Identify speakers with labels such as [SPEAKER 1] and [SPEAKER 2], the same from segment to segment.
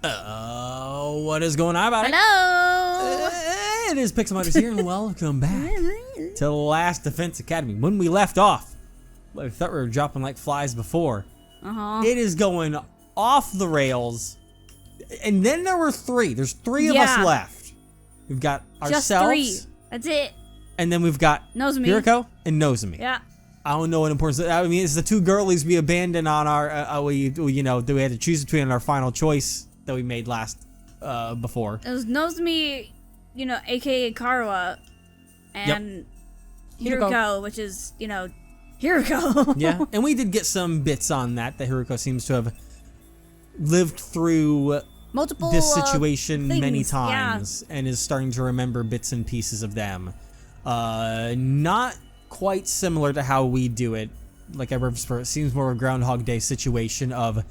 [SPEAKER 1] What is going on about it?
[SPEAKER 2] Hello!
[SPEAKER 1] It is Pixelmotors here, and welcome back to the Last Defense Academy. When we left off, I thought we were dropping like flies before. It is going off the rails, and then there were three. There's three of us left. We've got
[SPEAKER 2] Just
[SPEAKER 1] ourselves.
[SPEAKER 2] three. That's it.
[SPEAKER 1] And then we've got
[SPEAKER 2] Nozomi.
[SPEAKER 1] Hiriko and Nozomi.
[SPEAKER 2] Yeah.
[SPEAKER 1] I don't know what importance. I mean, it's the two girlies we abandoned on our. That we had to choose between our final choice that we made last before.
[SPEAKER 2] It was Nozomi, aka Karuha, and Hiriko, which is, Hiriko.
[SPEAKER 1] Yeah, and we did get some bits on that. That Hiriko seems to have lived through
[SPEAKER 2] Multiple
[SPEAKER 1] this situation
[SPEAKER 2] things,
[SPEAKER 1] many times and is starting to remember bits and pieces of them. Not quite similar to how we do it. Like I referenced, it seems more of a Groundhog Day situation of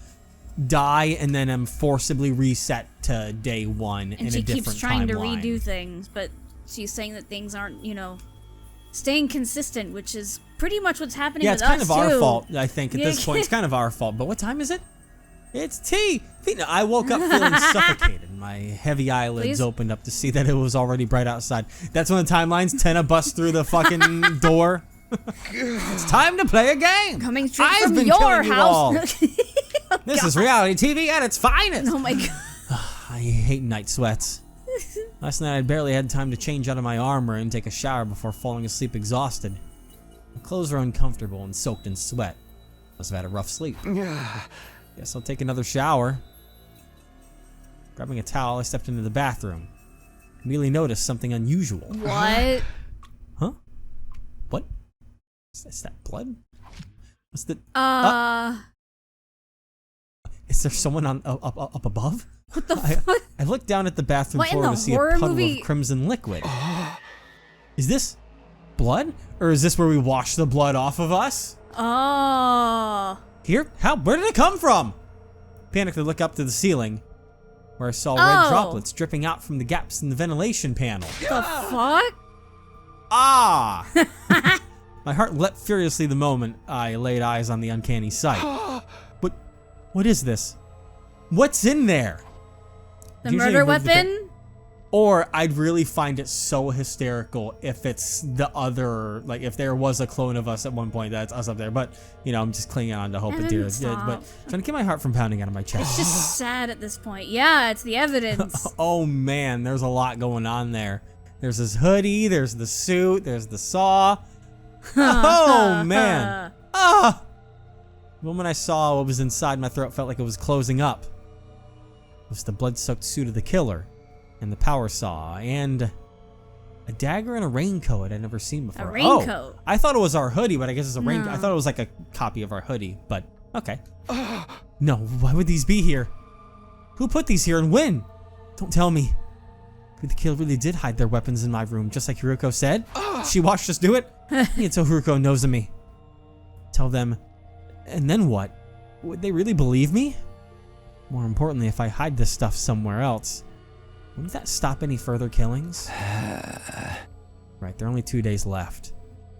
[SPEAKER 1] die and then forcibly reset to day one in a different timeline.
[SPEAKER 2] And she keeps trying to redo things, but she's saying that things aren't, staying consistent, which is pretty much what's happening with us,
[SPEAKER 1] Yeah, it's kind of
[SPEAKER 2] too.
[SPEAKER 1] our fault, I think, at this point. It's kind of our fault. But what time is it? It's tea. I woke up feeling suffocated. My heavy eyelids opened up to see that it was already bright outside. That's when the timeline's Tenna busts through the fucking door. It's time to play a game.
[SPEAKER 2] Coming straight
[SPEAKER 1] I've
[SPEAKER 2] from
[SPEAKER 1] been
[SPEAKER 2] your
[SPEAKER 1] killing you all.
[SPEAKER 2] house.
[SPEAKER 1] This is reality TV at its finest.
[SPEAKER 2] Oh my god.
[SPEAKER 1] I hate night sweats. Last night I barely had time to change out of my armor and take a shower before falling asleep exhausted. My clothes are uncomfortable and soaked in sweat. Must have had a rough sleep. Guess I'll take another shower. Grabbing a towel, I stepped into the bathroom. Immediately noticed something unusual.
[SPEAKER 2] What?
[SPEAKER 1] Huh? What? Is that blood? What's the... Is there someone up above?
[SPEAKER 2] What the fuck?
[SPEAKER 1] I looked down at the bathroom
[SPEAKER 2] What,
[SPEAKER 1] floor
[SPEAKER 2] in
[SPEAKER 1] to
[SPEAKER 2] the
[SPEAKER 1] see a
[SPEAKER 2] horror
[SPEAKER 1] puddle
[SPEAKER 2] movie?
[SPEAKER 1] of crimson liquid. Is this blood? Or is this where we wash the blood off of us?
[SPEAKER 2] Oh.
[SPEAKER 1] Here? Where did it come from? Panically look up to the ceiling, where I saw red droplets dripping out from the gaps in the ventilation panel.
[SPEAKER 2] The fuck?
[SPEAKER 1] Ah! My heart leapt furiously the moment I laid eyes on the uncanny sight. What is this? What's in there?
[SPEAKER 2] The murder weapon?
[SPEAKER 1] Or I'd really find it so hysterical if it's the other, like if there was a clone of us at one point that's us up there. But, I'm just clinging on to hope it did. But trying to keep my heart from pounding out of my chest.
[SPEAKER 2] It's just sad at this point. Yeah, it's the evidence.
[SPEAKER 1] Oh man, there's a lot going on there. There's this hoodie, there's the suit, there's the saw. Oh man. Ah! The moment I saw what was inside, my throat felt like it was closing up. It was the blood-soaked suit of the killer, and the power saw, and a dagger and a raincoat I'd never seen before.
[SPEAKER 2] A raincoat?
[SPEAKER 1] Oh, I thought it was our hoodie, but I guess it's a raincoat. I thought it was like a copy of our hoodie, but okay. No, why would these be here? Who put these here and when? Don't tell me. Maybe the killer really did hide their weapons in my room, just like Hiriko said. She watched us do it. Me tell Hiriko knows of me. Tell them, and then what? Would they really believe me? More importantly, if I hide this stuff somewhere else, wouldn't that stop any further killings? Right, there are only 2 days left.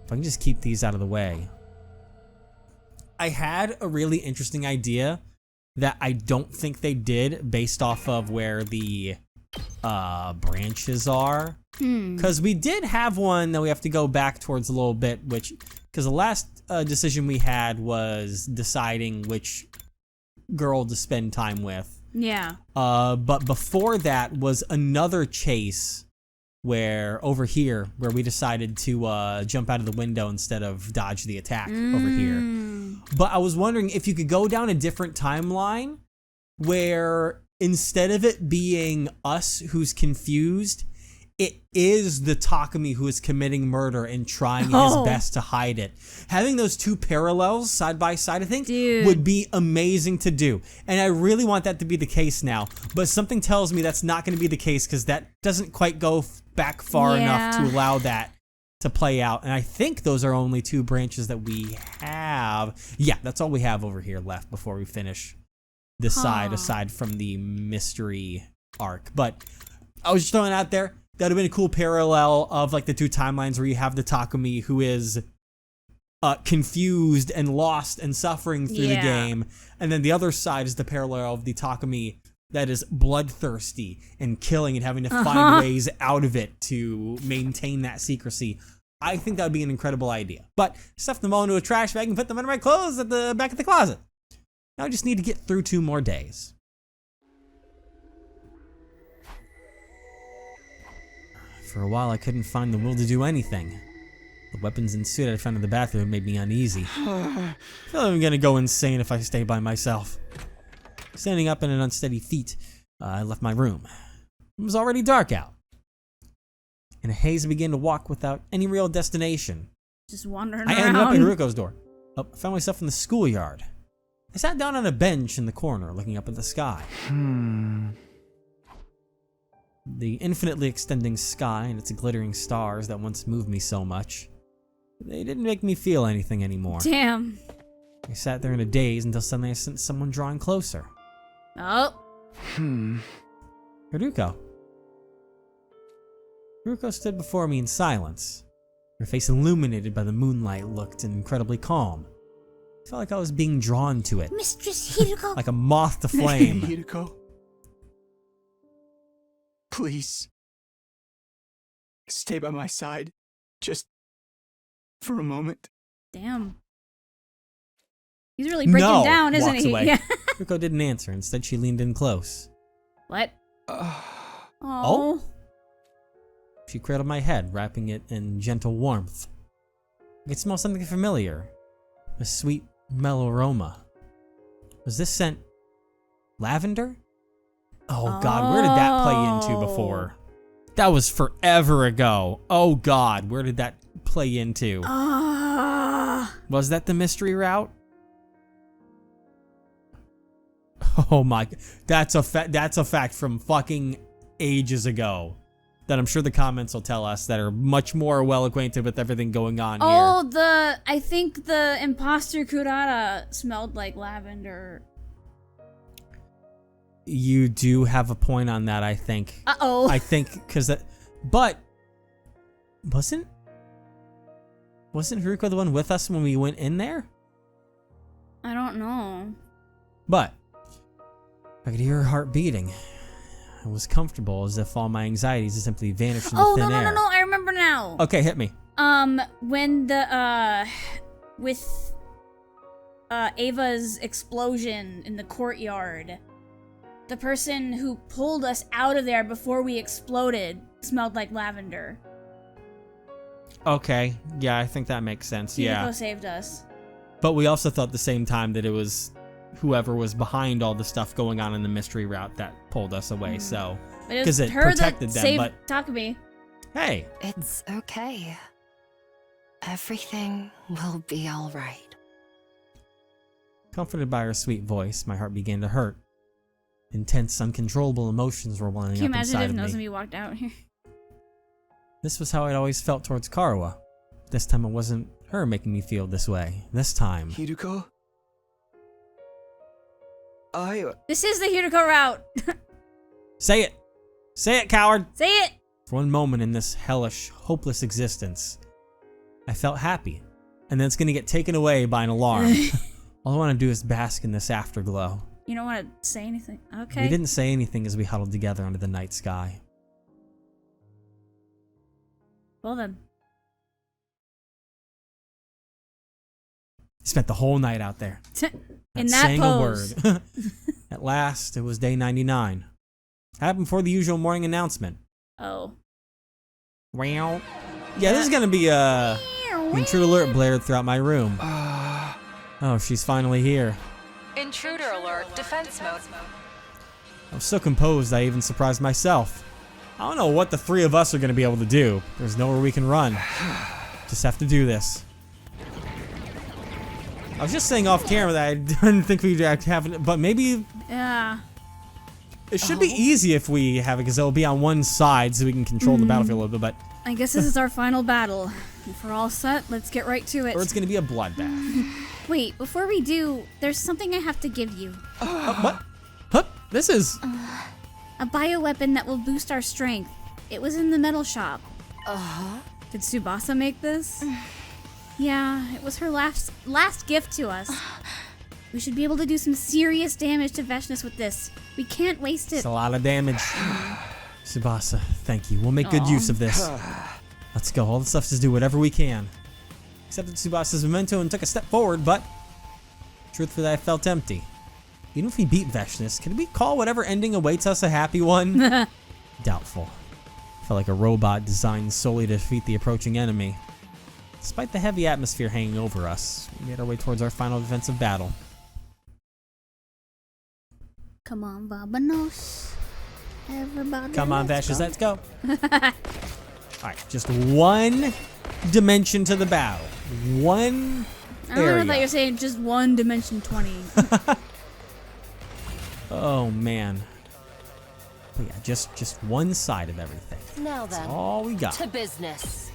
[SPEAKER 1] If I can just keep these out of the way. I had a really interesting idea that I don't think they did based off of where the branches are. Because we did have one that we have to go back towards a little bit, because the last decision we had was deciding which girl to spend time with.
[SPEAKER 2] Yeah.
[SPEAKER 1] But before that was another chase over here where we decided to jump out of the window instead of dodge the attack over here. But I was wondering if you could go down a different timeline where instead of it being us who's confused, it is the Takumi who is committing murder and trying his best to hide it. Having those two parallels side by side, I think, would be amazing to do. And I really want that to be the case now. But something tells me that's not going to be the case because that doesn't quite go back far enough to allow that to play out. And I think those are only 2 branches that we have. Yeah, that's all we have over here left before we finish this side, aside from the mystery arc. But I was just throwing it out there. That would have been a cool parallel of like the 2 timelines where you have the Takumi who is confused and lost and suffering through the game, and then the other side is the parallel of the Takumi that is bloodthirsty and killing and having to find ways out of it to maintain that secrecy, I think that would be an incredible idea. But stuff them all into a trash bag and put them under my clothes at the back of the closet. Now I just need to get through 2 more days. For a while, I couldn't find the will to do anything. The weapons and suit I found in the bathroom made me uneasy. I feel like I'm gonna go insane if I stay by myself. Standing up in an unsteady feet, I left my room. It was already dark out. In a haze, I began to walk without any real destination.
[SPEAKER 2] Just wandering around.
[SPEAKER 1] I ended up in Haruko's door. I found myself in the schoolyard. I sat down on a bench in the corner, looking up at the sky. The infinitely extending sky and its glittering stars that once moved me so much, they didn't make me feel anything anymore.
[SPEAKER 2] Damn.
[SPEAKER 1] I sat there in a daze until suddenly I sensed someone drawing closer.
[SPEAKER 2] Oh.
[SPEAKER 1] Haruko. Haruko stood before me in silence. Her face illuminated by the moonlight looked incredibly calm. I felt like I was being drawn to it.
[SPEAKER 2] Mistress Haruko.
[SPEAKER 1] Like a moth to flame.
[SPEAKER 3] Haruko. Please. Stay by my side. Just for a moment.
[SPEAKER 2] Damn. He's really breaking down, isn't
[SPEAKER 1] walks
[SPEAKER 2] he?
[SPEAKER 1] Away.
[SPEAKER 2] Yeah.
[SPEAKER 1] Haruko didn't answer. Instead, she leaned in close.
[SPEAKER 2] What?
[SPEAKER 1] Oh? She cradled my head, wrapping it in gentle warmth. I could smell something familiar. A sweet, mellow aroma. Was this scent lavender? Oh god, where did that play into before? That was forever ago. Oh god, where did that play into? Was that the mystery route? Oh my, that's a fact from fucking ages ago. That I'm sure the comments will tell us that are much more well acquainted with everything going on here.
[SPEAKER 2] Oh, I think the imposter Kurata smelled like lavender.
[SPEAKER 1] You do have a point on that, I think.
[SPEAKER 2] Uh-oh.
[SPEAKER 1] I think, because that... But... Wasn't Haruko the one with us when we went in there?
[SPEAKER 2] I don't know.
[SPEAKER 1] But... I could hear her heart beating. I was comfortable, as if all my anxieties had simply vanished in the thin air.
[SPEAKER 2] No, I remember now.
[SPEAKER 1] Okay, hit me.
[SPEAKER 2] When with Ava's explosion in the courtyard, the person who pulled us out of there before we exploded smelled like lavender.
[SPEAKER 1] Okay, yeah, I think that makes sense, yeah.
[SPEAKER 2] Hideko saved us.
[SPEAKER 1] But we also thought at the same time that it was whoever was behind all the stuff going on in the mystery route that pulled us away, so... Because it protected them,
[SPEAKER 2] saved
[SPEAKER 1] but...
[SPEAKER 2] Takumi.
[SPEAKER 1] Hey!
[SPEAKER 4] It's okay. Everything will be all right.
[SPEAKER 1] Comforted by her sweet voice, my heart began to hurt. Intense, uncontrollable emotions were welling
[SPEAKER 2] Can you
[SPEAKER 1] up
[SPEAKER 2] imagine
[SPEAKER 1] inside
[SPEAKER 2] if
[SPEAKER 1] of me.
[SPEAKER 2] Nozomi walked out here?
[SPEAKER 1] This was how I'd always felt towards Karawa. This time it wasn't her making me feel this way. This time...
[SPEAKER 3] Haruko?
[SPEAKER 2] This is the Haruko route!
[SPEAKER 1] Say it! Say it, coward!
[SPEAKER 2] Say it!
[SPEAKER 1] For one moment in this hellish, hopeless existence, I felt happy. And then it's gonna get taken away by an alarm. All I want to do is bask in this afterglow.
[SPEAKER 2] You don't want to say anything? Okay.
[SPEAKER 1] We didn't say anything as we huddled together under the night sky.
[SPEAKER 2] Well then.
[SPEAKER 1] Spent the whole night out there.
[SPEAKER 2] In
[SPEAKER 1] Not
[SPEAKER 2] that
[SPEAKER 1] saying
[SPEAKER 2] pose.
[SPEAKER 1] a word. At last, it was day 99. Happened before the usual morning announcement.
[SPEAKER 2] Oh.
[SPEAKER 1] Wow. Yeah, this is gonna be the intruder alert blared throughout my room. Oh, she's finally here.
[SPEAKER 4] Intruder alert, defense mode.
[SPEAKER 1] I was so composed I even surprised myself. I don't know what the three of us are gonna be able to do. There's nowhere we can run. Just have to do this. I was just saying off camera that I didn't think we'd have it, but maybe...
[SPEAKER 2] Yeah.
[SPEAKER 1] It should be easy if we have it, because it'll be on one side so we can control the battlefield a little bit, but...
[SPEAKER 2] I guess this is our final battle. If we're all set, let's get right to it.
[SPEAKER 1] Or it's gonna be a bloodbath.
[SPEAKER 2] Wait, before we do, there's something I have to give you.
[SPEAKER 1] What? Huh? This is...
[SPEAKER 2] A bioweapon that will boost our strength. It was in the metal shop. Did Tsubasa make this? Yeah, it was her last gift to us. We should be able to do some serious damage to Vesnes with this. We can't waste
[SPEAKER 1] It's
[SPEAKER 2] it.
[SPEAKER 1] a lot of damage. Tsubasa, thank you. We'll make good use of this. Let's go. All the stuff is do whatever we can. Accepted Tsubasa's memento and took a step forward, but truthfully, I felt empty. Even if we beat Vesnes, can we call whatever ending awaits us a happy one? Doubtful. Felt like a robot designed solely to defeat the approaching enemy. Despite the heavy atmosphere hanging over us, we made our way towards our final defensive battle.
[SPEAKER 2] Come on, Vamonos. Everybody.
[SPEAKER 1] Come on,
[SPEAKER 2] let's
[SPEAKER 1] Vesnes,
[SPEAKER 2] go.
[SPEAKER 1] let's go. Alright, just one dimension to the battle. One area.
[SPEAKER 2] I thought you were saying just one dimension 20.
[SPEAKER 1] Oh man. But yeah, just one side of everything.
[SPEAKER 4] Now
[SPEAKER 1] That's
[SPEAKER 4] then,
[SPEAKER 1] all we got.
[SPEAKER 4] to business.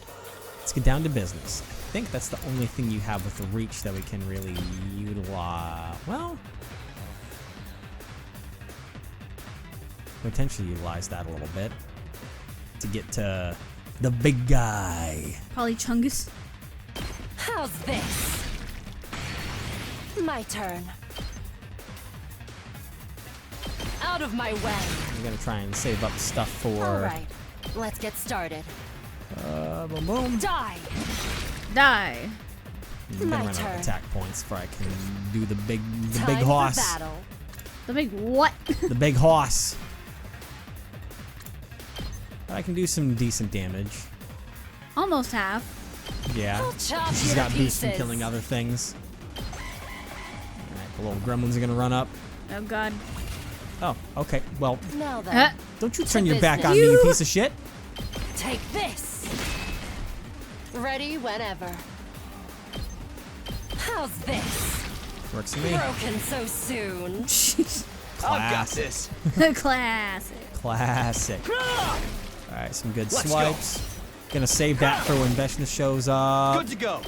[SPEAKER 1] Let's get down to business. I think that's the only thing you have with the reach that we can really utilize. Well, potentially utilize that a little bit to get to the big guy.
[SPEAKER 2] Polychungus.
[SPEAKER 4] How's this? My turn. Out of my way.
[SPEAKER 1] I'm gonna try and save up stuff for.
[SPEAKER 4] All right, let's get started.
[SPEAKER 1] Boom, boom.
[SPEAKER 4] Die.
[SPEAKER 2] Die.
[SPEAKER 1] I'm gonna
[SPEAKER 4] My
[SPEAKER 1] run out
[SPEAKER 4] turn.
[SPEAKER 1] of attack points before I can do the big
[SPEAKER 4] Time for
[SPEAKER 1] horse.
[SPEAKER 4] battle.
[SPEAKER 2] The big what?
[SPEAKER 1] The big horse. I can do some decent damage.
[SPEAKER 2] Almost half.
[SPEAKER 1] Yeah.
[SPEAKER 4] I'll chop
[SPEAKER 1] She's
[SPEAKER 4] you
[SPEAKER 1] got
[SPEAKER 4] to
[SPEAKER 1] boost from
[SPEAKER 4] pieces.
[SPEAKER 1] killing other things. Alright, the little gremlins are gonna run up.
[SPEAKER 2] Oh god.
[SPEAKER 1] Oh, okay. Well,
[SPEAKER 4] Now then,
[SPEAKER 2] Uh,
[SPEAKER 1] don't you turn your back
[SPEAKER 4] business.
[SPEAKER 1] on me, you
[SPEAKER 2] You-
[SPEAKER 1] piece of shit.
[SPEAKER 4] take this. Ready whenever. How's this?
[SPEAKER 1] Works for me.
[SPEAKER 4] Broken so soon.
[SPEAKER 3] I've got
[SPEAKER 1] Classic.
[SPEAKER 3] this.
[SPEAKER 2] Classic.
[SPEAKER 1] Classic. Alright, some good
[SPEAKER 3] Let's
[SPEAKER 1] swipes. Gonna save that for when Vesnes shows up.
[SPEAKER 3] Good to go.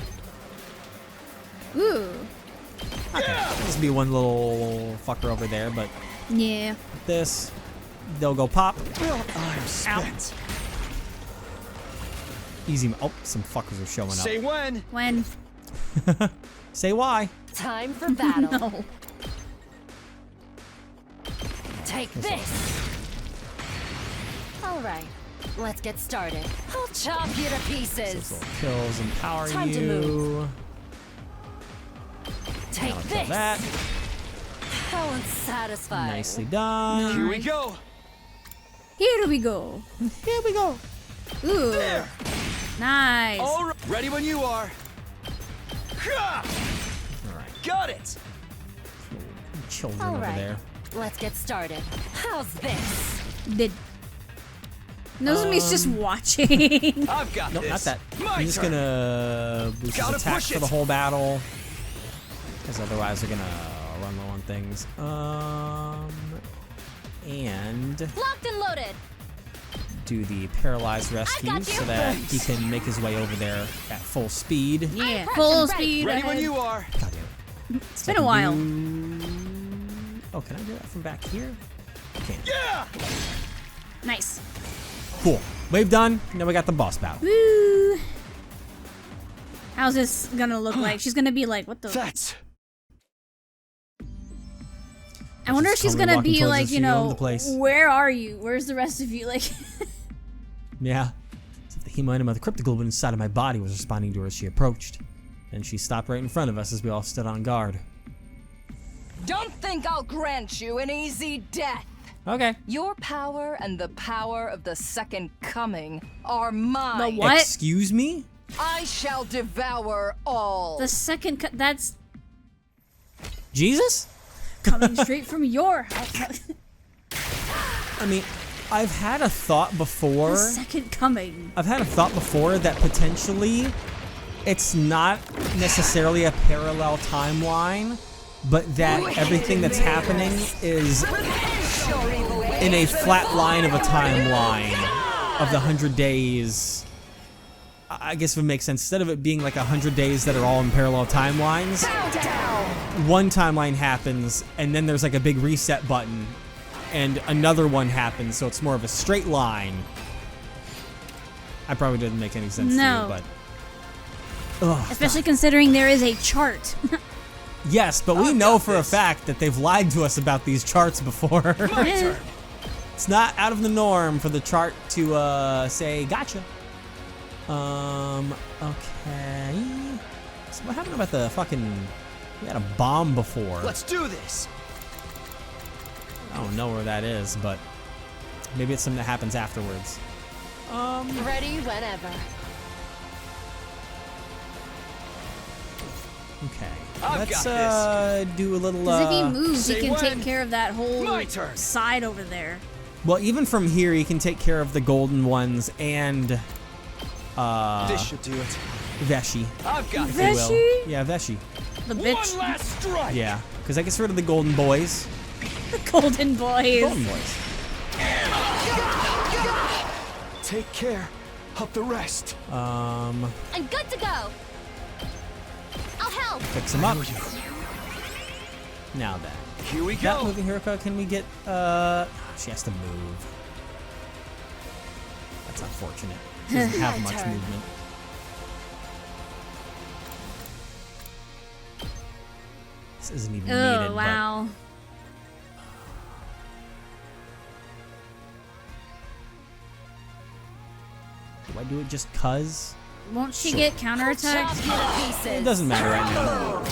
[SPEAKER 2] Ooh.
[SPEAKER 1] This be one little fucker over there, but
[SPEAKER 2] Yeah.
[SPEAKER 1] with this, they'll go pop.
[SPEAKER 3] Well, I'm spent.
[SPEAKER 1] Easy. Oh, some fuckers are showing up.
[SPEAKER 3] Say when.
[SPEAKER 2] When?
[SPEAKER 1] Say why.
[SPEAKER 4] Time for battle.
[SPEAKER 2] No.
[SPEAKER 4] Take this. All right, let's get started. I'll chop you to
[SPEAKER 1] Those
[SPEAKER 4] pieces.
[SPEAKER 1] little kills empower
[SPEAKER 4] Time to
[SPEAKER 1] you.
[SPEAKER 4] move. Take
[SPEAKER 1] I'll kill
[SPEAKER 4] this.
[SPEAKER 1] that.
[SPEAKER 4] How unsatisfying.
[SPEAKER 1] Nicely done.
[SPEAKER 3] Here we go.
[SPEAKER 2] Here we go.
[SPEAKER 1] Here we go.
[SPEAKER 2] Ooh.
[SPEAKER 3] There.
[SPEAKER 2] Nice.
[SPEAKER 3] All right. Ready when you are. Ha!
[SPEAKER 1] All right.
[SPEAKER 3] Got it.
[SPEAKER 1] Children
[SPEAKER 4] All
[SPEAKER 1] over
[SPEAKER 4] right.
[SPEAKER 1] there.
[SPEAKER 4] Let's get started. How's this?
[SPEAKER 2] Did. Nozomi's just watching.
[SPEAKER 3] I've got
[SPEAKER 1] Nope,
[SPEAKER 3] this.
[SPEAKER 1] not that.
[SPEAKER 3] My
[SPEAKER 1] I'm just
[SPEAKER 3] turn.
[SPEAKER 1] gonna boost his
[SPEAKER 3] Gotta
[SPEAKER 1] attack
[SPEAKER 3] push
[SPEAKER 1] for
[SPEAKER 3] it.
[SPEAKER 1] the whole battle, because otherwise they're gonna run low on things. And
[SPEAKER 4] Locked and loaded.
[SPEAKER 1] do the paralyzed rescue
[SPEAKER 4] got you.
[SPEAKER 1] so that he can make his way over there at full speed.
[SPEAKER 2] Yeah.
[SPEAKER 4] I'm
[SPEAKER 2] Full
[SPEAKER 4] ready.
[SPEAKER 2] speed.
[SPEAKER 3] Ready when
[SPEAKER 2] ahead.
[SPEAKER 3] you are.
[SPEAKER 1] God damn it.
[SPEAKER 2] It's been a while.
[SPEAKER 1] Oh, can I do that from back here? I can't.
[SPEAKER 3] Yeah.
[SPEAKER 2] Nice.
[SPEAKER 1] Cool. Wave done. Now we got the boss battle.
[SPEAKER 2] Woo. How's this gonna look like? She's gonna be like, what the?
[SPEAKER 3] That's.
[SPEAKER 2] I wonder if
[SPEAKER 1] Just
[SPEAKER 2] she's
[SPEAKER 1] calmly
[SPEAKER 2] gonna
[SPEAKER 1] walking
[SPEAKER 2] be
[SPEAKER 1] towards
[SPEAKER 2] like,
[SPEAKER 1] us,
[SPEAKER 2] you
[SPEAKER 1] you own
[SPEAKER 2] know,
[SPEAKER 1] the place.
[SPEAKER 2] where are you? Where's the rest of you? Like,
[SPEAKER 1] Yeah. As if the hemoitem of the cryptoglobin inside of my body was responding to her as she approached. Then she stopped right in front of us as we all stood on guard.
[SPEAKER 5] Don't think I'll grant you an easy death.
[SPEAKER 1] Okay.
[SPEAKER 5] Your power and the power of the Second Coming are mine.
[SPEAKER 2] The what?
[SPEAKER 1] Excuse me?
[SPEAKER 5] I shall devour all.
[SPEAKER 2] the second that's
[SPEAKER 1] Jesus?
[SPEAKER 2] coming straight from your house.
[SPEAKER 1] I mean, I've had a thought before.
[SPEAKER 2] The second coming.
[SPEAKER 1] I've had a thought before that potentially it's not necessarily a parallel timeline, but that everything that's happening is in a flat line of a timeline of the 100 days. I guess it would make sense. Instead of it being like 100 days that are all in parallel timelines, one timeline happens and then there's like a big reset button and another one happens, so it's more of a straight line. I probably didn't make any sense
[SPEAKER 2] No.
[SPEAKER 1] to you, but... Ugh,
[SPEAKER 2] Especially considering there is a chart.
[SPEAKER 1] Yes, but we know for a fact that they've lied to us about these charts before. It's not out of the norm for the chart to say gotcha. Okay. So what happened about the fucking... We had a bomb before.
[SPEAKER 3] Let's do this.
[SPEAKER 1] I don't know where that is, but maybe it's something that happens afterwards.
[SPEAKER 4] Ready whenever.
[SPEAKER 1] Okay.
[SPEAKER 3] I've
[SPEAKER 1] Let's
[SPEAKER 3] got
[SPEAKER 1] do a little
[SPEAKER 2] Because if he moves, he
[SPEAKER 3] say
[SPEAKER 2] can
[SPEAKER 3] when.
[SPEAKER 2] take care of that whole
[SPEAKER 3] My turn.
[SPEAKER 2] side over there.
[SPEAKER 1] well, even from here he can take care of the golden ones and
[SPEAKER 3] This should do it.
[SPEAKER 1] Veshi.
[SPEAKER 3] I've got
[SPEAKER 1] If you will.
[SPEAKER 2] Veshi?
[SPEAKER 1] Yeah, Veshi.
[SPEAKER 2] The
[SPEAKER 3] One
[SPEAKER 2] bitch.
[SPEAKER 3] last strike.
[SPEAKER 1] Yeah, because that gets rid of the golden boys.
[SPEAKER 2] The golden boys.
[SPEAKER 1] Golden boys.
[SPEAKER 3] Take care of the rest.
[SPEAKER 4] I'm good to go. I'll help.
[SPEAKER 1] Fix them up. Now then.
[SPEAKER 3] Here we
[SPEAKER 1] That
[SPEAKER 3] go.
[SPEAKER 1] moving Hiruka, can we get she has to move. That's unfortunate. She doesn't have
[SPEAKER 4] My
[SPEAKER 1] much
[SPEAKER 4] turn.
[SPEAKER 1] movement. This isn't even
[SPEAKER 2] Oh,
[SPEAKER 1] needed,
[SPEAKER 2] wow.
[SPEAKER 1] but do I do it just cuz?
[SPEAKER 2] Won't she get counterattacked?
[SPEAKER 4] Chop you to pieces.
[SPEAKER 1] It doesn't matter right now.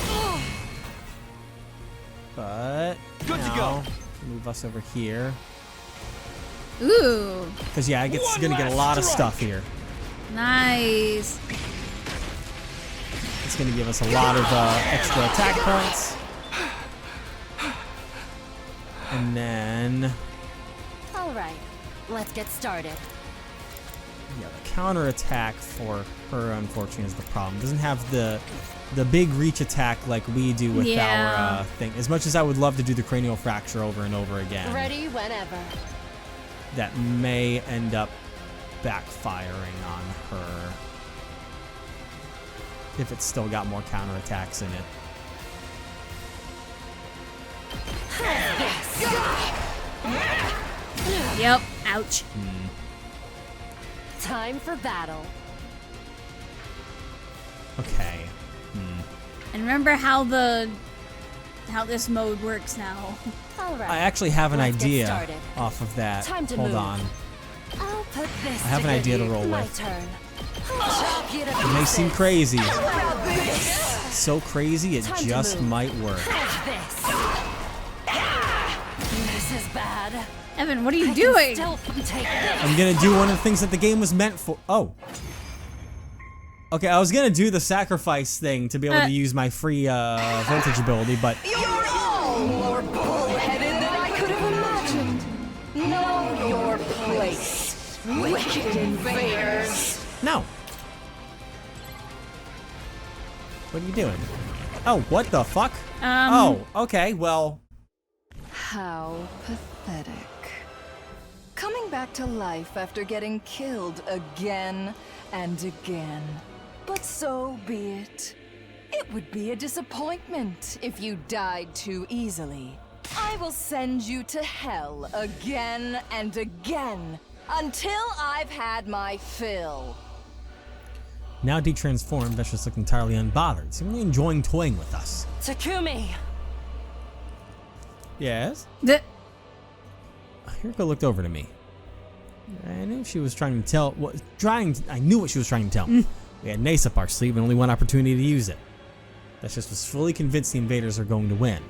[SPEAKER 1] But
[SPEAKER 3] Good to
[SPEAKER 1] now,
[SPEAKER 3] go.
[SPEAKER 1] move us over here.
[SPEAKER 2] Ooh,
[SPEAKER 1] Because yeah, it's
[SPEAKER 3] One
[SPEAKER 1] gonna get a
[SPEAKER 3] last
[SPEAKER 1] lot of
[SPEAKER 3] strike.
[SPEAKER 1] stuff here.
[SPEAKER 2] nice.
[SPEAKER 1] It's gonna give us a lot of extra attack points. And then
[SPEAKER 4] All right, let's get started.
[SPEAKER 1] yeah, the counter attack for her unfortunately is the problem. Doesn't have the big reach attack like we do with
[SPEAKER 2] Yeah.
[SPEAKER 1] our thing. As much as I would love to do the cranial fracture over and over again,
[SPEAKER 4] Ready whenever.
[SPEAKER 1] that may end up backfiring on her if it's still got more counterattacks in it.
[SPEAKER 2] Yep. Ouch.
[SPEAKER 4] Time for battle.
[SPEAKER 1] Okay.
[SPEAKER 2] And remember how this mode works now.
[SPEAKER 4] All right.
[SPEAKER 1] I actually have an
[SPEAKER 4] Let's get
[SPEAKER 1] idea
[SPEAKER 4] started.
[SPEAKER 1] off of that.
[SPEAKER 4] Time to
[SPEAKER 1] Hold
[SPEAKER 4] move.
[SPEAKER 1] on.
[SPEAKER 4] I'll put this
[SPEAKER 1] I have an
[SPEAKER 4] good
[SPEAKER 1] idea to
[SPEAKER 4] use.
[SPEAKER 1] roll
[SPEAKER 4] My
[SPEAKER 1] with.
[SPEAKER 4] turn. Chop you to
[SPEAKER 1] It may seem
[SPEAKER 4] pieces.
[SPEAKER 1] crazy. So crazy it
[SPEAKER 4] Time to
[SPEAKER 1] just
[SPEAKER 4] move.
[SPEAKER 1] might work.
[SPEAKER 4] Have this. This is bad.
[SPEAKER 2] Evan, what are you
[SPEAKER 4] I can
[SPEAKER 2] doing?
[SPEAKER 4] still take this.
[SPEAKER 1] I'm gonna do one of the things that the game was meant for. Oh. Okay, I was gonna do the sacrifice thing to be able to use my free voltage ability, but
[SPEAKER 5] You're all more bullheaded than I could have imagined. Know your place, wicked invaders.
[SPEAKER 1] no. What are you doing? Oh, what the fuck? Oh, okay, well,
[SPEAKER 5] How pathetic. Coming back to life after getting killed again and again. But so be it. It would be a disappointment if you died too easily. I will send you to hell again and again until I've had my fill.
[SPEAKER 1] now detransformed, Vesnes looked entirely unbothered, seemingly enjoying toying with us.
[SPEAKER 4] Takumi.
[SPEAKER 1] Yes?
[SPEAKER 2] The-
[SPEAKER 1] Hiriko looked over to me. I knew she was trying to tell. I knew what she was trying to tell me. We had an ace up our sleeve and only one opportunity to use it. Vesnes was fully convinced the invaders are going to win.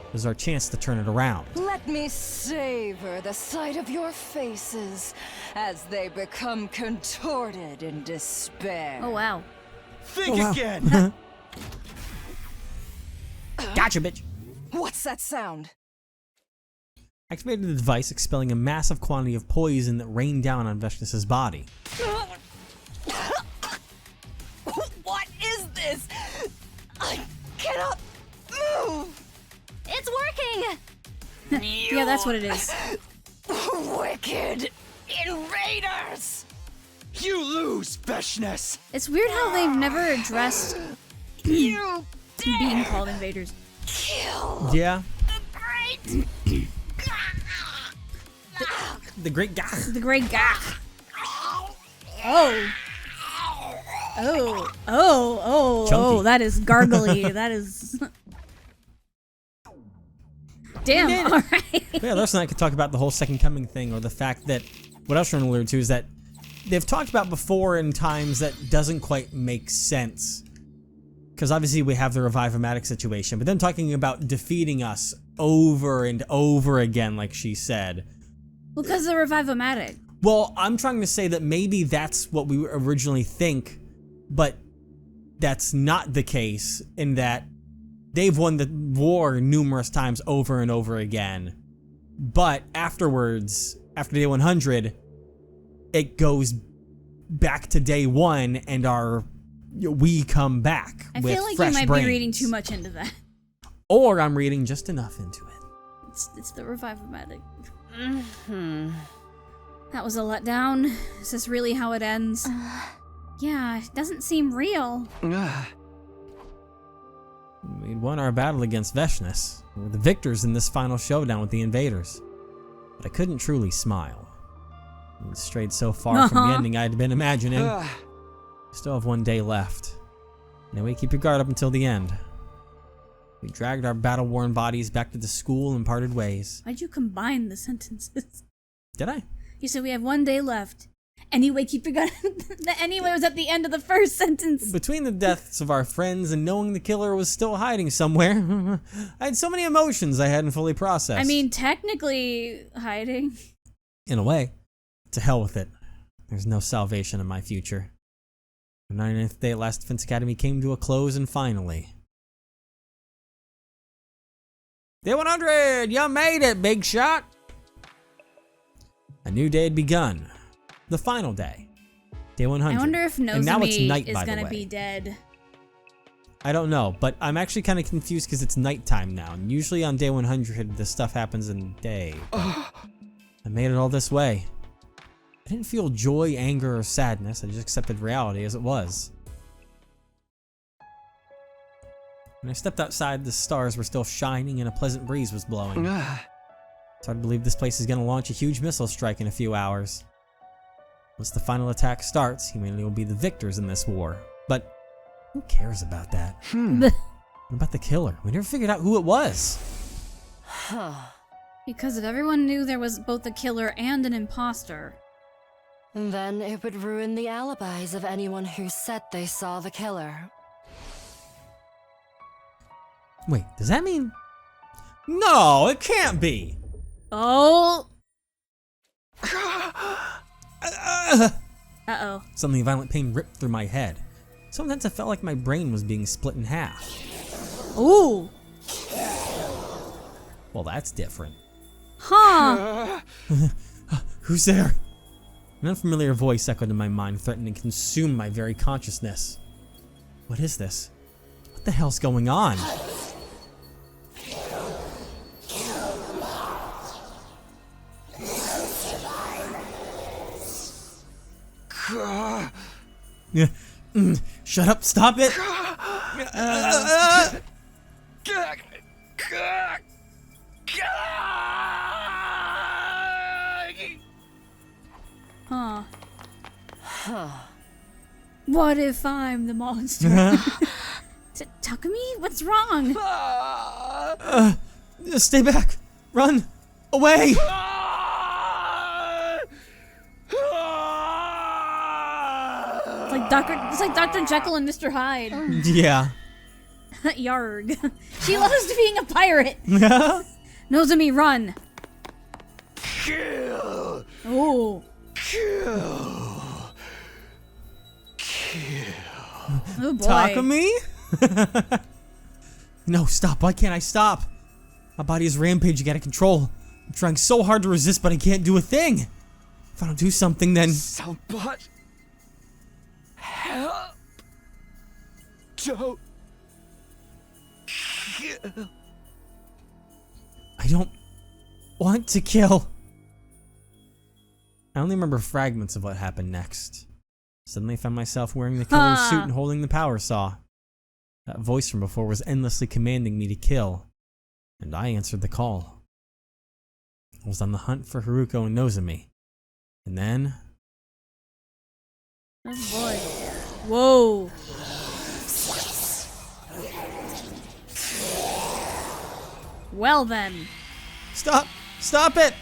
[SPEAKER 1] It was our chance to turn it around.
[SPEAKER 5] Let me savor the sight of your faces as they become contorted in despair.
[SPEAKER 2] oh wow.
[SPEAKER 3] Think
[SPEAKER 1] wow.
[SPEAKER 3] again.
[SPEAKER 1] Gotcha, bitch!
[SPEAKER 5] What's that sound?
[SPEAKER 1] Activated the device, expelling a massive quantity of poison that rained down on Vesnes' body.
[SPEAKER 5] What is this? I cannot move!
[SPEAKER 4] It's working.
[SPEAKER 2] Yeah, that's what it is.
[SPEAKER 5] Wicked invaders!
[SPEAKER 3] You lose, Vesnes.
[SPEAKER 2] It's weird how they've never addressed
[SPEAKER 5] You
[SPEAKER 2] being called invaders.
[SPEAKER 5] kill
[SPEAKER 1] Yeah,
[SPEAKER 5] great
[SPEAKER 1] the great guy.
[SPEAKER 2] The great guy. Oh. Oh, oh, oh,
[SPEAKER 1] Chunky.
[SPEAKER 2] oh, that is gargly. That is. Damn. All right.
[SPEAKER 1] Yeah, Larson and I could talk about the whole second coming thing, or the fact that what I was trying to allude to is that they've talked about before in times that doesn't quite make sense. Because obviously we have the Revive-O-Matic situation, but then talking about defeating us over and over again, like she said.
[SPEAKER 2] Because the Revive-O-Matic.
[SPEAKER 1] Well, I'm trying to say that maybe that's what we originally think, but that's not the case, in that they've won the war numerous times over and over again. But afterwards, after day 100, it goes back to day 1 and we come back
[SPEAKER 2] I
[SPEAKER 1] with
[SPEAKER 2] feel like
[SPEAKER 1] fresh
[SPEAKER 2] you might
[SPEAKER 1] brains.
[SPEAKER 2] be reading too much into that.
[SPEAKER 1] Or I'm reading just enough into it.
[SPEAKER 2] It's the Revive-O-Matic. That was a letdown. Is this really how it ends? Yeah, it doesn't seem real.
[SPEAKER 1] We'd won our battle against Vesnes. We were the victors in this final showdown with the invaders. But I couldn't truly smile. We strayed so far from the ending I had been imagining. We still have 1 day left. Anyway, keep your guard up until the end. We dragged our battle-worn bodies back to the school and parted ways.
[SPEAKER 2] Why'd you combine the sentences?
[SPEAKER 1] Did I?
[SPEAKER 2] You said we have 1 day left. Anyway, keep your gun. The anyway was at the end of the first sentence.
[SPEAKER 1] Between the deaths of our friends and knowing the killer was still hiding somewhere, I had so many emotions I hadn't fully processed.
[SPEAKER 2] I mean, technically hiding.
[SPEAKER 1] In a way. To hell with it. There's no salvation in my future. The 99th day at Last Defense Academy came to a close, and finally... Day 100! You made it, big shot! A new day had begun. The final day. Day 100.
[SPEAKER 2] I wonder if
[SPEAKER 1] And now it's
[SPEAKER 2] Nozomi
[SPEAKER 1] night,
[SPEAKER 2] is
[SPEAKER 1] by the
[SPEAKER 2] gonna
[SPEAKER 1] way.
[SPEAKER 2] be dead.
[SPEAKER 1] I don't know, but I'm actually kind of confused because it's nighttime now, and usually on day 100 this stuff happens in day. I made it all this way. I didn't feel joy, anger, or sadness. I just accepted reality as it was. When I stepped outside, the stars were still shining and a pleasant breeze was blowing. It's hard to believe this place is going to launch a huge missile strike in a few hours. Once the final attack starts, humanity will be the victors in this war. But who cares about that? What about the killer? We never figured out who it was.
[SPEAKER 2] Because if everyone knew there was both a killer and an imposter.
[SPEAKER 4] Then it would ruin the alibis of anyone who said they saw the killer.
[SPEAKER 1] Wait, does that mean... No, it can't be!
[SPEAKER 2] Oh! Uh-oh.
[SPEAKER 1] Suddenly violent pain ripped through my head. Sometimes I felt like my brain was being split in half.
[SPEAKER 2] Ooh!
[SPEAKER 1] Well, that's different.
[SPEAKER 2] Huh!
[SPEAKER 1] Who's there? An unfamiliar voice echoed in my mind, threatening to consume my very consciousness. What is this? What the hell's going on? Shut up, stop it!
[SPEAKER 2] Huh. What if I'm the monster? Takumi? What's wrong?
[SPEAKER 1] Stay back! Run! Away!
[SPEAKER 2] It's like Dr. Jekyll and Mr. Hyde.
[SPEAKER 1] Yeah.
[SPEAKER 2] Yarg. She loves being a pirate. Nozomi, run.
[SPEAKER 3] Kill!
[SPEAKER 2] Ooh.
[SPEAKER 3] Kill!
[SPEAKER 2] Oh boy.
[SPEAKER 1] Takumi? No, stop. Why can't I stop? My body is rampaging out of control. I'm trying so hard to resist, but I can't do a thing. If I don't do something, then...
[SPEAKER 3] Somebody help! Don't kill!
[SPEAKER 1] I don't want to kill. I only remember fragments of what happened next. Suddenly I found myself wearing the killer's suit and holding the power saw. That voice from before was endlessly commanding me to kill, and I answered the call. I was on the hunt for Haruko and Nozomi. And then...
[SPEAKER 2] Oh boy. Whoa. Well then.
[SPEAKER 1] Stop! Stop it!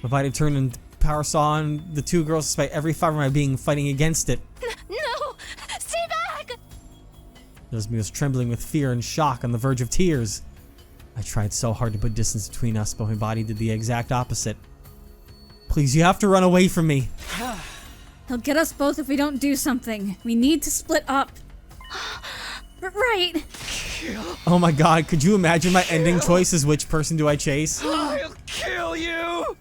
[SPEAKER 1] My body turned into power saw on the two girls despite every fiber of my being fighting against it.
[SPEAKER 4] No! Stay back!
[SPEAKER 1] Nozomi was trembling with fear and shock on the verge of tears. I tried so hard to put distance between us, but my body did the exact opposite. Please, you have to run away from me.
[SPEAKER 2] He'll get us both if we don't do something. We need to split up. Right.
[SPEAKER 1] Oh my god, could you imagine my ending choice is which person do I chase?
[SPEAKER 3] I'll kill you!